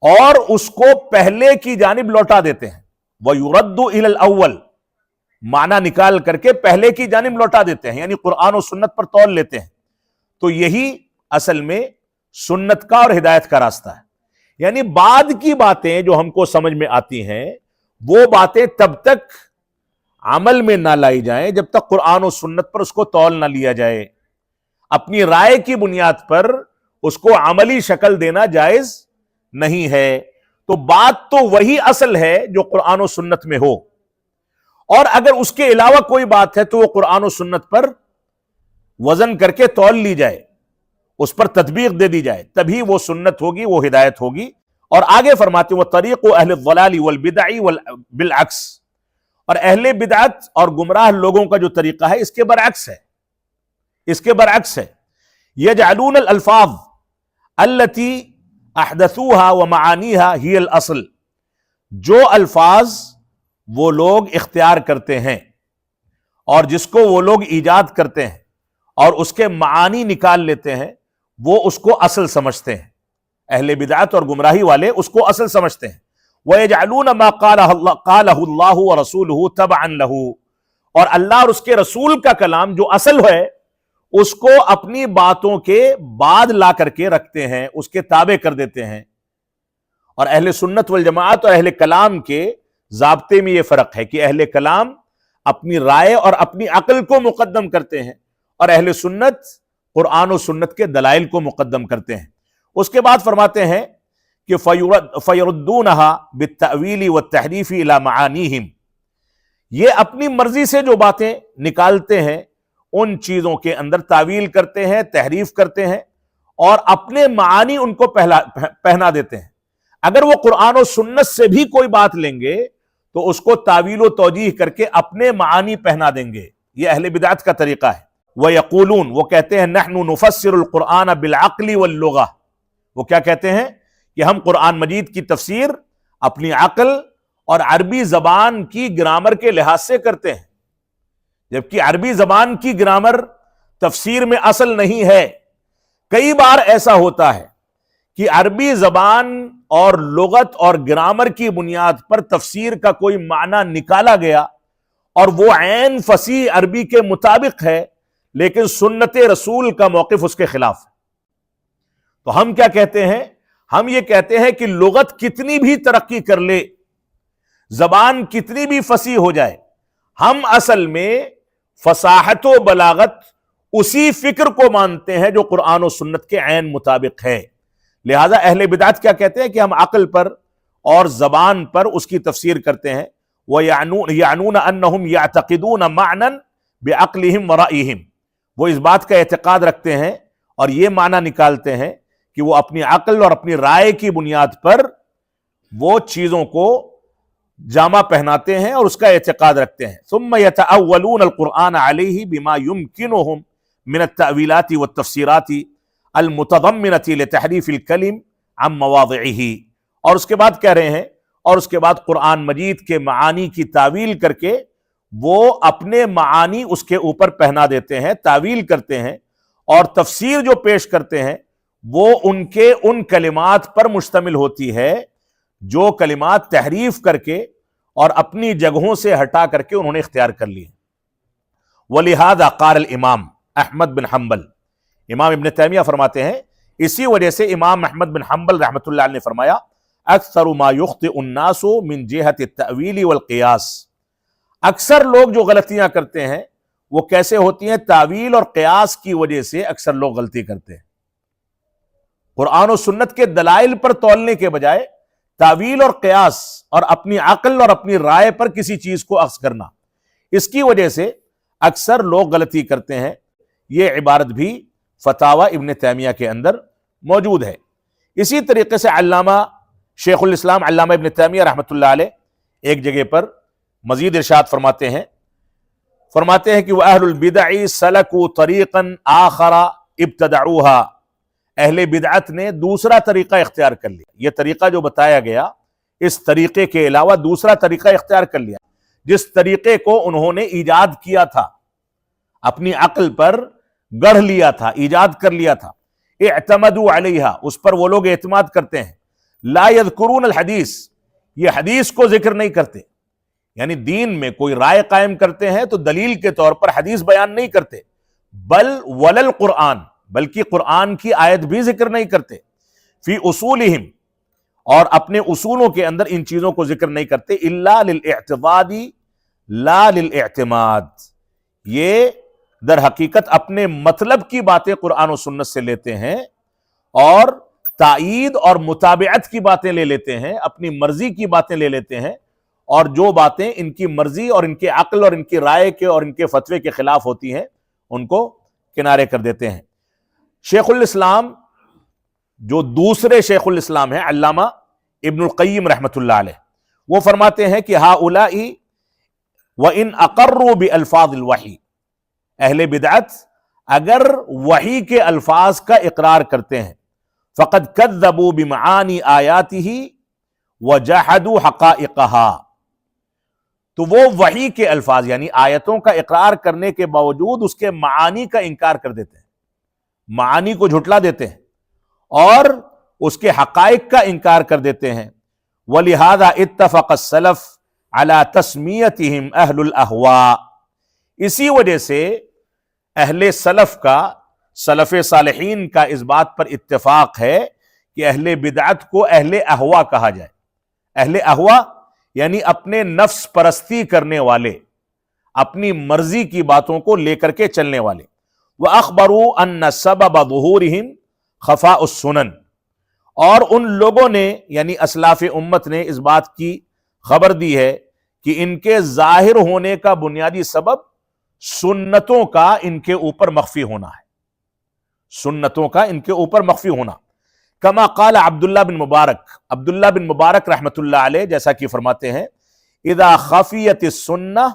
[SPEAKER 1] اور اس کو پہلے کی جانب لوٹا دیتے ہیں. وَيُرَدُّ إِلَى الْأَوَّلِ، معنی نکال کر کے پہلے کی جانب لوٹا دیتے ہیں، یعنی قرآن و سنت پر تول لیتے ہیں. تو یہی اصل میں سنت کا اور ہدایت کا راستہ ہے. یعنی بعد کی باتیں جو ہم کو سمجھ میں آتی ہیں وہ باتیں تب تک عمل میں نہ لائی جائیں جب تک قرآن و سنت پر اس کو تول نہ لیا جائے. اپنی رائے کی بنیاد پر اس کو عملی شکل دینا جائز نہیں ہے. تو بات تو وہی اصل ہے جو قرآن و سنت میں ہو، اور اگر اس کے علاوہ کوئی بات ہے تو وہ قرآن و سنت پر وزن کر کے تول لی جائے، اس پر تطبیق دے دی جائے، تبھی وہ سنت ہوگی، وہ ہدایت ہوگی. اور آگے فرماتے ہیں وَطَرِيقُ أَهْلِ الضَّلَالِ وَالْبِدْعِ بِالْعَكْسِ، اور اہل بدعت اور گمراہ لوگوں کا جو طریقہ ہے اس کے برعکس ہے، اس کے برعکس ہے. يَجْعَلُونَ الْأَلْفَاظ الَّتِي أَحْدَثُوهَا وَمَعَانِيهَا هِيَ الْأَصْلِ، جو الفاظ وہ لوگ اختیار کرتے ہیں اور جس کو وہ لوگ ایجاد کرتے ہیں اور اس کے معانی نکال لیتے ہیں وہ اس کو اصل سمجھتے ہیں. اہل بدعت اور گمراہی والے اس کو اصل سمجھتے ہیں. وَيَجْعَلُونَ مَا قَالَهُ اللَّهُ وَرَسُولُهُ تَبْعًا لَهُ، اور اللہ اور اس کے رسول کا کلام جو اصل ہے اس کو اپنی باتوں کے بعد لا کر کے رکھتے ہیں، اس کے تابع کر دیتے ہیں. اور اہل سنت والجماعت اور اہل کلام کے ضابطے میں یہ فرق ہے کہ اہل کلام اپنی رائے اور اپنی عقل کو مقدم کرتے ہیں اور اہل سنت قرآن و سنت کے دلائل کو مقدم کرتے ہیں۔ اس کے بعد فرماتے ہیں کہ فَيَرُدُّونَهَا بِالتَّأْوِيلِ وَالتَّحْرِيفِ إِلَى مَعَانِيهِمْ، یہ اپنی مرضی سے جو باتیں نکالتے ہیں ان چیزوں کے اندر تعویل کرتے ہیں، تحریف کرتے ہیں اور اپنے معانی ان کو پہنا دیتے ہیں۔ اگر وہ قرآن و سنت سے بھی کوئی بات لیں گے تو اس کو تعویل و توجیہ کر کے اپنے معانی پہنا دیں گے۔ یہ اہل بدعت کا طریقہ ہے۔ وَيَقُولُونَ، وہ کہتے ہیں نَحْنُ نُفَسِّرُ الْقُرْآنَ بِالْعَقْلِ وَاللُّغَةِ، وہ کیا کہتے ہیں کہ ہم قرآن مجید کی تفسیر اپنی عقل اور عربی زبان کی گرامر کے لحاظ سے کرتے ہیں، جبکہ عربی زبان کی گرامر تفسیر میں اصل نہیں ہے۔ کئی بار ایسا ہوتا ہے کہ عربی زبان اور لغت اور گرامر کی بنیاد پر تفسیر کا کوئی معنی نکالا گیا اور وہ عین فصیح عربی کے مطابق ہے، لیکن سنت رسول کا موقف اس کے خلاف ہے۔ تو ہم کیا کہتے ہیں؟ ہم یہ کہتے ہیں کہ لغت کتنی بھی ترقی کر لے، زبان کتنی بھی فصیح ہو جائے، ہم اصل میں فصاحت و بلاغت اسی فکر کو مانتے ہیں جو قرآن و سنت کے عین مطابق ہے۔ لہذا اہل بدعت کیا کہتے ہیں کہ ہم عقل پر اور زبان پر اس کی تفسیر کرتے ہیں۔ وَيَعْنُونَ أَنَّهُمْ يَعْتَقِدُونَ مَعْنًا بِعَقْلِهِمْ وَرَأْيِهِمْ، وہ اس بات کا اعتقاد رکھتے ہیں اور یہ معنی نکالتے ہیں کہ وہ اپنی عقل اور اپنی رائے کی بنیاد پر وہ چیزوں کو جامہ پہناتے ہیں اور اس کا اعتقاد رکھتے ہیں۔ ثُمَّ يَتَأَوَّلُونَ الْقُرْآنَ عَلَيْهِ بِمَا يُمْكِنُهُمْ مِنَ التَّأْوِيلَاتِ وَالتَّفْسِيرَاتِ الْمُتَضَمِّنَةِ لِتَحْرِيفِ الْكَلِمِ عَن مَّوَاضِعِهِ، اور اس کے بعد کہہ رہے ہیں اور اس کے بعد قرآن مجید کے معانی کی تعویل کر کے وہ اپنے معانی اس کے اوپر پہنا دیتے ہیں، تعویل کرتے ہیں، اور تفسیر جو پیش کرتے ہیں وہ ان کلمات پر مشتمل ہوتی ہے جو کلمات تحریف کر کے اور اپنی جگہوں سے ہٹا کر کے انہوں نے اختیار کر لیے۔ وَلِهَذَا قَالَ الْإِمَامُ احمد بن حنبل، امام ابن تیمیہ فرماتے ہیں اسی وجہ سے امام احمد بن حنبل رحمۃ اللہ علیہ نے فرمایا اکثر ما یخطئ الناس من جہت التأویل والقیاس، اکثر لوگ جو غلطیاں کرتے ہیں وہ کیسے ہوتی ہیں؟ تعویل اور قیاس کی وجہ سے اکثر لوگ غلطی کرتے ہیں۔ قرآن و سنت کے دلائل پر تولنے کے بجائے تعویل اور قیاس اور اپنی عقل اور اپنی رائے پر کسی چیز کو اخذ کرنا، اس کی وجہ سے اکثر لوگ غلطی کرتے ہیں۔ یہ عبارت بھی فتاوی ابن تیمیہ کے اندر موجود ہے۔ اسی طریقے سے علامہ شیخ الاسلام علامہ ابن تیمیہ رحمۃ اللہ علیہ ایک جگہ پر مزید ارشاد فرماتے ہیں کہ وَأَهْلُ الْبِدَعِ سَلَكُوا طَرِيقًا آخَرَ ابْتَدَعُوهَا، اہل بدعت نے دوسرا طریقہ اختیار کر لیا۔ یہ طریقہ جو بتایا گیا اس طریقے کے علاوہ دوسرا طریقہ اختیار کر لیا، جس طریقے کو انہوں نے ایجاد کیا تھا، اپنی عقل پر گڑھ لیا تھا، ایجاد کر لیا تھا۔ اعتمدوا علیہا، اس پر وہ لوگ اعتماد کرتے ہیں۔ لا یذکرون الحدیث، یہ حدیث کو ذکر نہیں کرتے، یعنی دین میں کوئی رائے قائم کرتے ہیں تو دلیل کے طور پر حدیث بیان نہیں کرتے، بل ولل قرآن، بلکہ قرآن کی آیت بھی ذکر نہیں کرتے۔ فی اصولہم، اور اپنے اصولوں کے اندر ان چیزوں کو ذکر نہیں کرتے۔ الا للاعتقاد لا للاعتماد، یہ در حقیقت اپنے مطلب کی باتیں قرآن و سنت سے لیتے ہیں اور تائید اور متابعت کی باتیں لے لیتے ہیں، اپنی مرضی کی باتیں لے لیتے ہیں، اور جو باتیں ان کی مرضی اور ان کے عقل اور ان کی رائے کے اور ان کے فتوے کے خلاف ہوتی ہیں ان کو کنارے کر دیتے ہیں۔ شیخ الاسلام جو دوسرے شیخ الاسلام ہیں علامہ ابن القیم رحمۃ اللہ علیہ، وہ فرماتے ہیں کہ ہؤلاء وَإِنْ أَقَرُّوا بِأَلْفَاظِ الْوَحْيِ، اہل بدعت اگر وحی کے الفاظ کا اقرار کرتے ہیں فَقَدْ كَذَّبُوا بِمَعَانِي آيَاتِهِ وَجَحَدُوا حَقَائِقَهَا، تو وہ وحی کے الفاظ یعنی آیتوں کا اقرار کرنے کے باوجود اس کے معانی کا انکار کر دیتے ہیں، معانی کو جھٹلا دیتے ہیں اور اس کے حقائق کا انکار کر دیتے ہیں۔ وَلِهَذَا اتَّفَقَ السَّلَفُ عَلَى تَسْمِيَتِهِمْ أَهْلُ الْأَهْوَاءِ، اسی وجہ سے اہل سلف کا، سلف صالحین کا اس بات پر اتفاق ہے کہ اہل بدعت کو اہل اہوا کہا جائے۔ اہل اہوا یعنی اپنے نفس پرستی کرنے والے، اپنی مرضی کی باتوں کو لے کر کے چلنے والے۔ وَأَخْبَرُوا أَنَّ سَبَبَ ظُهُورِهِمْ خَفَاءُ السُّنَنِ، اور ان لوگوں نے یعنی اسلاف امت نے اس بات کی خبر دی ہے کہ ان کے ظاہر ہونے کا بنیادی سبب سنتوں کا ان کے اوپر مخفی ہونا ہے، سنتوں کا ان کے اوپر مخفی ہونا۔ کما قال عبداللہ بن مبارک رحمۃ اللہ علیہ، جیسا کہ فرماتے ہیں اذا خفیت السنہ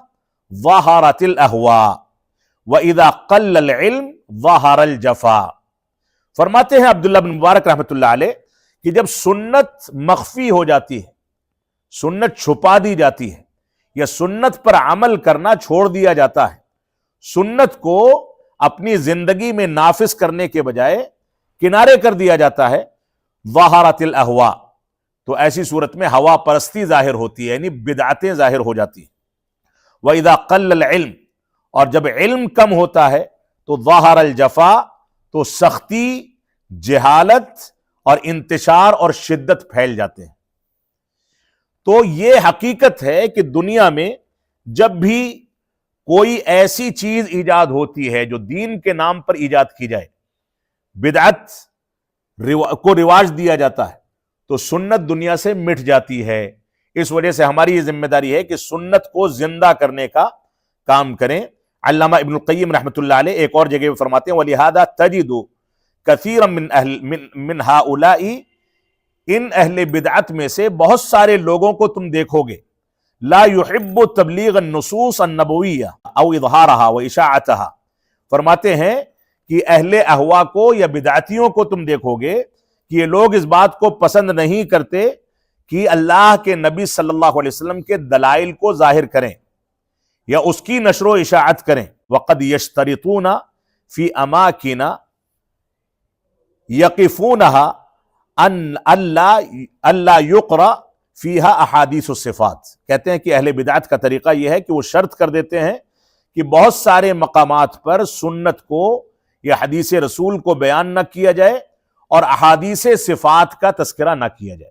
[SPEAKER 1] ظہرت الاہواء واذا قل العلم ظہر الجفا۔ فرماتے ہیں عبداللہ بن مبارک رحمۃ اللہ علیہ کہ جب سنت مخفی ہو جاتی ہے، سنت چھپا دی جاتی ہے، یا سنت پر عمل کرنا چھوڑ دیا جاتا ہے، سنت کو اپنی زندگی میں نافذ کرنے کے بجائے کنارے کر دیا جاتا ہے، ظہرت الاہواء، تو ایسی صورت میں ہوا پرستی ظاہر ہوتی ہے، یعنی بدعتیں ظاہر ہو جاتی ہیں۔ وَإِذَا قَلَّ الْعِلْمِ، اور جب علم کم ہوتا ہے تو ظَهَرَ الْجَفَا، تو سختی، جہالت اور انتشار اور شدت پھیل جاتے ہیں۔ تو یہ حقیقت ہے کہ دنیا میں جب بھی کوئی ایسی چیز ایجاد ہوتی ہے جو دین کے نام پر ایجاد کی جائے، بدعت کو رواج دیا جاتا ہے، تو سنت دنیا سے مٹ جاتی ہے۔ اس وجہ سے ہماری یہ ذمہ داری ہے کہ سنت کو زندہ کرنے کا کام کریں۔ علامہ ابن القیم رحمۃ اللہ علیہ ایک اور جگہ فرماتے ہیں وَلِهَذَا تَجِدُ كَثِيرًا مِنْ هَؤُلَاءِ، ان اہل بدعت میں سے بہت سارے لوگوں کو تم دیکھو گے لا يحب تبلیغ النصوص النبویہ او اظہارها واشاعتها، فرماتے ہیں کہ اہل اہوا کو یا بدعتیوں کو تم دیکھو گے کہ یہ لوگ اس بات کو پسند نہیں کرتے کہ اللہ کے نبی صلی اللہ علیہ وسلم کے دلائل کو ظاہر کریں یا اس کی نشر و اشاعت کریں۔ وقد یشترطون فی اماکن یقفونها ان اللہ یقرأ فیہا احادیث الصفات، کہتے ہیں کہ اہل بدعت کا طریقہ یہ ہے کہ وہ شرط کر دیتے ہیں کہ بہت سارے مقامات پر سنت کو یا حدیث رسول کو بیان نہ کیا جائے اور احادیث صفات کا تذکرہ نہ کیا جائے۔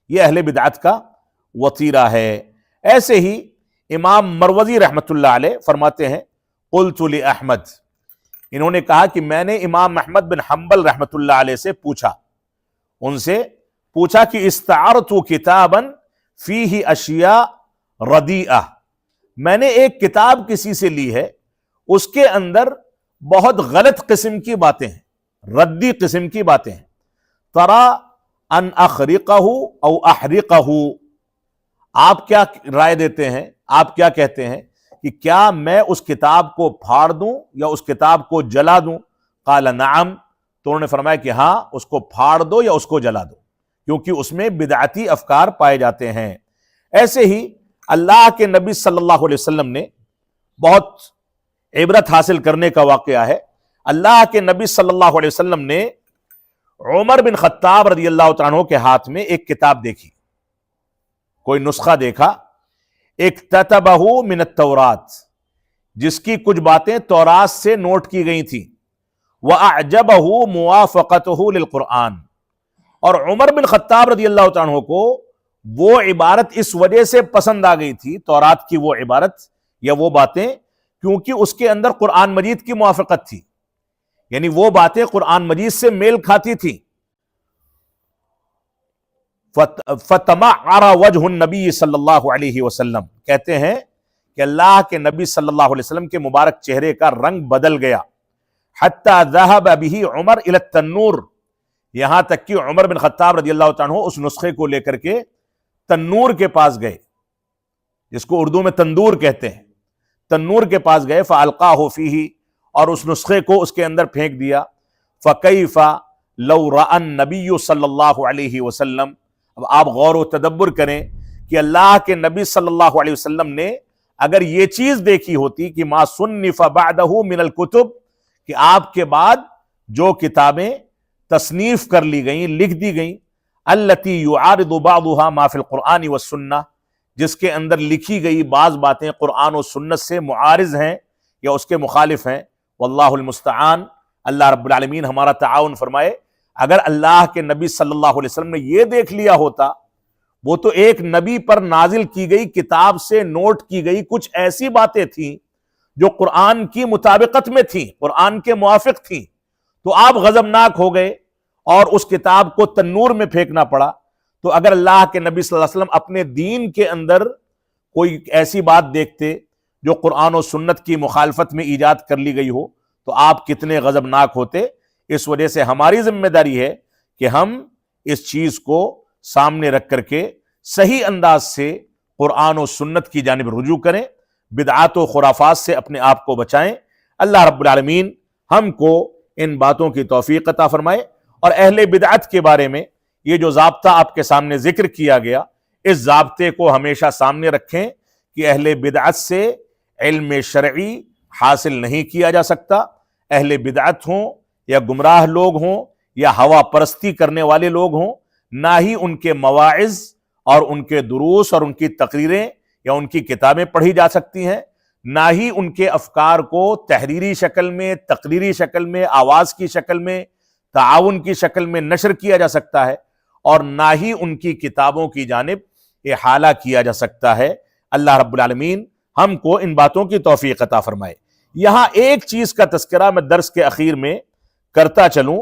[SPEAKER 1] یہ اہل بدعت کا وتیرہ ہے۔ ایسے ہی امام مروزی رحمۃ اللہ علیہ فرماتے ہیں قلت لأحمد، انہوں نے کہا کہ میں نے امام احمد بن حنبل رحمۃ اللہ علیہ سے پوچھا، ان سے پوچھا کہ استعرت کتابا فیہ اشیاء ردیئہ، میں نے ایک کتاب کسی سے لی ہے، اس کے اندر بہت غلط قسم کی باتیں ہیں، ردی قسم کی باتیں ہیں، ترا ان اخرقہ او احرقہ، آپ کیا رائے دیتے ہیں، آپ کیا کہتے ہیں کہ کیا میں اس کتاب کو پھاڑ دوں یا اس کتاب کو جلا دوں؟ قال نعم، تو انہوں نے فرمایا کہ ہاں اس کو پھاڑ دو یا اس کو جلا دو، کیونکہ اس میں بدعتی افکار پائے جاتے ہیں۔ ایسے ہی اللہ کے نبی صلی اللہ علیہ وسلم نے بہت عبرت حاصل کرنے کا واقعہ ہے۔ اللہ کے نبی صلی اللہ علیہ وسلم نے عمر بن خطاب رضی اللہ تعالیٰ عنہ کے ہاتھ میں ایک کتاب دیکھی، کوئی نسخہ دیکھا، اکتتبہ من التورات، جس کی کچھ باتیں تورات سے نوٹ کی گئی تھیں، وَأَعْجَبَهُ مُوَافَقَتُهُ لِلْقُرْآنِ، اور عمر بن خطاب رضی اللہ تعالیٰ عنہ کو وہ عبارت اس وجہ سے پسند آ گئی تھی، تورات کی وہ عبارت یا وہ باتیں، کیونکہ اس کے اندر قرآن مجید کی موافقت تھی، یعنی وہ باتیں قرآن مجید سے میل کھاتی تھی۔ فَتَمَعَّرَ وَجْهُ النَّبِيِّ صلی اللہ علیہ وسلم، کہتے ہیں کہ اللہ کے نبی صلی اللہ علیہ وسلم کے مبارک چہرے کا رنگ بدل گیا، حَتَّى ذَهَبَ بِهِ عمر إِلَى التَّنُّورِ، یہاں تک کہ عمر بن خطاب رضی اللہ تعالیٰ عنہ اس نسخے کو لے کر کے تنور کے پاس گئے، جس کو اردو میں تندور کہتے ہیں، تنور کے پاس گئے، فَأَلْقَاهُ فِيهِ، اور اس نسخے کو اس کے اندر پھینک دیا۔ فَكَيْفَ لَوْ رَأَى النَّبِيُّ صلی اللہ علیہ وسلم، اب آپ غور و تدبر کریں کہ اللہ کے نبی صلی اللہ علیہ وسلم نے اگر یہ چیز دیکھی ہوتی کہ ما صنف بعدہ من الکتب، کہ آپ کے بعد جو کتابیں تصنیف کر لی گئیں، لکھ دی گئیں، التی یعارض بعضها ما فی القرآن والسنہ، جس کے اندر لکھی گئی بعض باتیں قرآن و سنت سے معارض ہیں یا اس کے مخالف ہیں، واللہ المستعان، اللہ رب العالمین ہمارا تعاون فرمائے۔ اگر اللہ کے نبی صلی اللہ علیہ وسلم نے یہ دیکھ لیا ہوتا، وہ تو ایک نبی پر نازل کی گئی کتاب سے نوٹ کی گئی کچھ ایسی باتیں تھیں جو قرآن کی مطابقت میں تھیں، قرآن کے موافق تھیں، تو آپ غضبناک ہو گئے اور اس کتاب کو تنور میں پھینکنا پڑا۔ تو اگر اللہ کے نبی صلی اللہ علیہ وسلم اپنے دین کے اندر کوئی ایسی بات دیکھتے جو قرآن و سنت کی مخالفت میں ایجاد کر لی گئی ہو تو آپ کتنے غضبناک ہوتے۔ اس وجہ سے ہماری ذمہ داری ہے کہ ہم اس چیز کو سامنے رکھ کر کے صحیح انداز سے قرآن و سنت کی جانب رجوع کریں، بدعات و خرافات سے اپنے آپ کو بچائیں۔ اللہ رب العالمین ہم کو ان باتوں کی توفیق عطا فرمائے۔ اور اہل بدعت کے بارے میں یہ جو ضابطہ آپ کے سامنے ذکر کیا گیا، اس ضابطے کو ہمیشہ سامنے رکھیں کہ اہل بدعت سے علم شرعی حاصل نہیں کیا جا سکتا۔ اہل بدعت ہوں یا گمراہ لوگ ہوں یا ہوا پرستی کرنے والے لوگ ہوں، نہ ہی ان کے مواعظ اور ان کے دروس اور ان کی تقریریں یا ان کی کتابیں پڑھی جا سکتی ہیں، نہ ہی ان کے افکار کو تحریری شکل میں، تقریری شکل میں، آواز کی شکل میں، تعاون کی شکل میں نشر کیا جا سکتا ہے، اور نہ ہی ان کی کتابوں کی جانب احالہ کیا جا سکتا ہے۔ اللہ رب العالمین ہم کو ان باتوں کی توفیق عطا فرمائے۔ یہاں ایک چیز کا تذکرہ میں درس کے اخیر میں کرتا چلوں،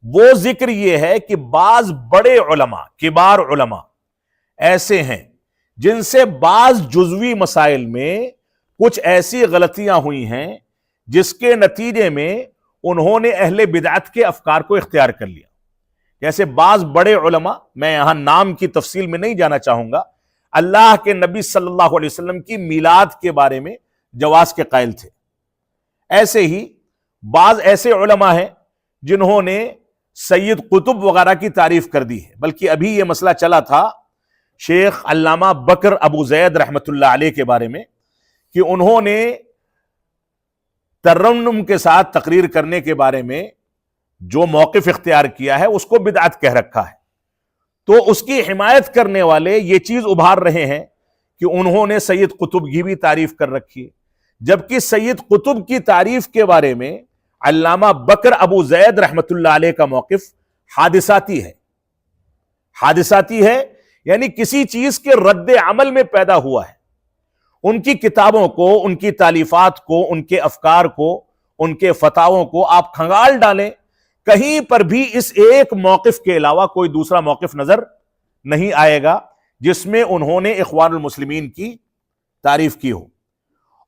[SPEAKER 1] وہ ذکر یہ ہے کہ بعض بڑے علماء، کبار علماء ایسے ہیں جن سے بعض جزوی مسائل میں کچھ ایسی غلطیاں ہوئی ہیں جس کے نتیجے میں انہوں نے اہل بدعت کے افکار کو اختیار کر لیا۔ جیسے بعض بڑے علماء، میں یہاں نام کی تفصیل میں نہیں جانا چاہوں گا، اللہ کے نبی صلی اللہ علیہ وسلم کی میلاد کے بارے میں جواز کے قائل تھے۔ ایسے ہی بعض ایسے علماء ہیں جنہوں نے سید قطب وغیرہ کی تعریف کر دی ہے، بلکہ ابھی یہ مسئلہ چلا تھا شیخ علامہ بکر ابو زید رحمۃ اللہ علیہ کے بارے میں کہ انہوں نے ترنم کے ساتھ تقریر کرنے کے بارے میں جو موقف اختیار کیا ہے اس کو بدعت کہہ رکھا ہے۔ تو اس کی حمایت کرنے والے یہ چیز ابھار رہے ہیں کہ انہوں نے سید قطب کی بھی تعریف کر رکھی ہے، جبکہ سید قطب کی تعریف کے بارے میں علامہ بکر ابو زید رحمۃ اللہ علیہ کا موقف حادثاتی ہے۔ حادثاتی ہے یعنی کسی چیز کے رد عمل میں پیدا ہوا ہے۔ ان کی کتابوں کو، ان کی تالیفات کو، ان کے افکار کو، ان کے فتاووں کو آپ کھنگال ڈالیں، کہیں پر بھی اس ایک موقف کے علاوہ کوئی دوسرا موقف نظر نہیں آئے گا جس میں انہوں نے اخوان المسلمین کی تعریف کی ہو۔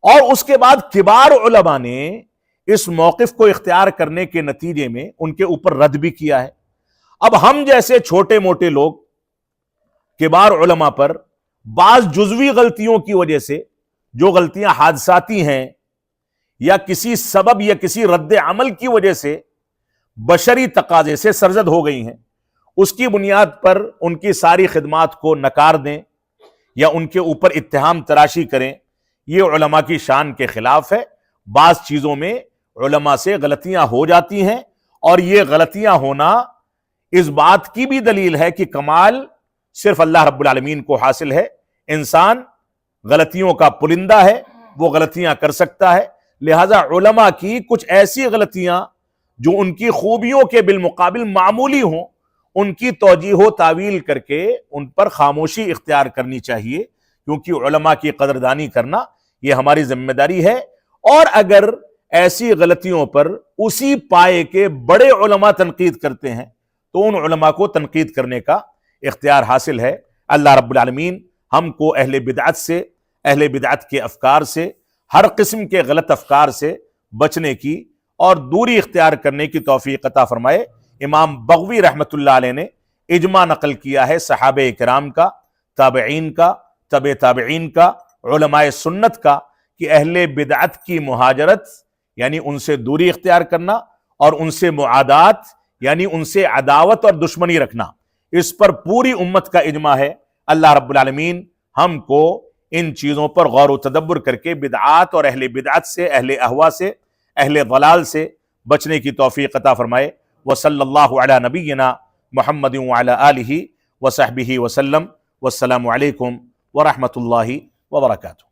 [SPEAKER 1] اور اس کے بعد کبار علماء نے اس موقف کو اختیار کرنے کے نتیجے میں ان کے اوپر رد بھی کیا ہے۔ اب ہم جیسے چھوٹے موٹے لوگ کبار علماء پر بعض جزوی غلطیوں کی وجہ سے، جو غلطیاں حادثاتی ہیں یا کسی سبب یا کسی رد عمل کی وجہ سے بشری تقاضے سے سرزد ہو گئی ہیں، اس کی بنیاد پر ان کی ساری خدمات کو نکار دیں یا ان کے اوپر اتہام تراشی کریں، یہ علماء کی شان کے خلاف ہے۔ بعض چیزوں میں علماء سے غلطیاں ہو جاتی ہیں، اور یہ غلطیاں ہونا اس بات کی بھی دلیل ہے کہ کمال صرف اللہ رب العالمین کو حاصل ہے۔ انسان غلطیوں کا پرندہ ہے، وہ غلطیاں کر سکتا ہے، لہذا علماء کی کچھ ایسی غلطیاں جو ان کی خوبیوں کے بالمقابل معمولی ہوں، ان کی توجیہ و تعویل کر کے ان پر خاموشی اختیار کرنی چاہیے، کیونکہ علماء کی قدردانی کرنا یہ ہماری ذمہ داری ہے۔ اور اگر ایسی غلطیوں پر اسی پائے کے بڑے علماء تنقید کرتے ہیں تو ان علماء کو تنقید کرنے کا اختیار حاصل ہے۔ اللہ رب العالمین ہم کو اہل بدعت سے، اہل بدعت کے افکار سے، ہر قسم کے غلط افکار سے بچنے کی اور دوری اختیار کرنے کی توفیق عطا فرمائے۔ امام بغوی رحمۃ اللہ علیہ نے اجماع نقل کیا ہے صحابہ کرام کا، تابعین کا، تبع تابعین کا، علماء سنت کا، کہ اہل بدعت کی مہاجرت یعنی ان سے دوری اختیار کرنا، اور ان سے معادات یعنی ان سے عداوت اور دشمنی رکھنا، اس پر پوری امت کا اجماع ہے۔ اللہ رب العالمین ہم کو ان چیزوں پر غور و تدبر کر کے بدعات اور اہل بدعت سے، اہل اہوا سے، اہل ضلال سے بچنے کی توفیق عطا فرمائے۔ وصلی اللہ علی نبینا محمد وعلی آلہ وصحبہ وسلم۔ والسلام علیکم ورحمۃ اللہ وبرکاتہ۔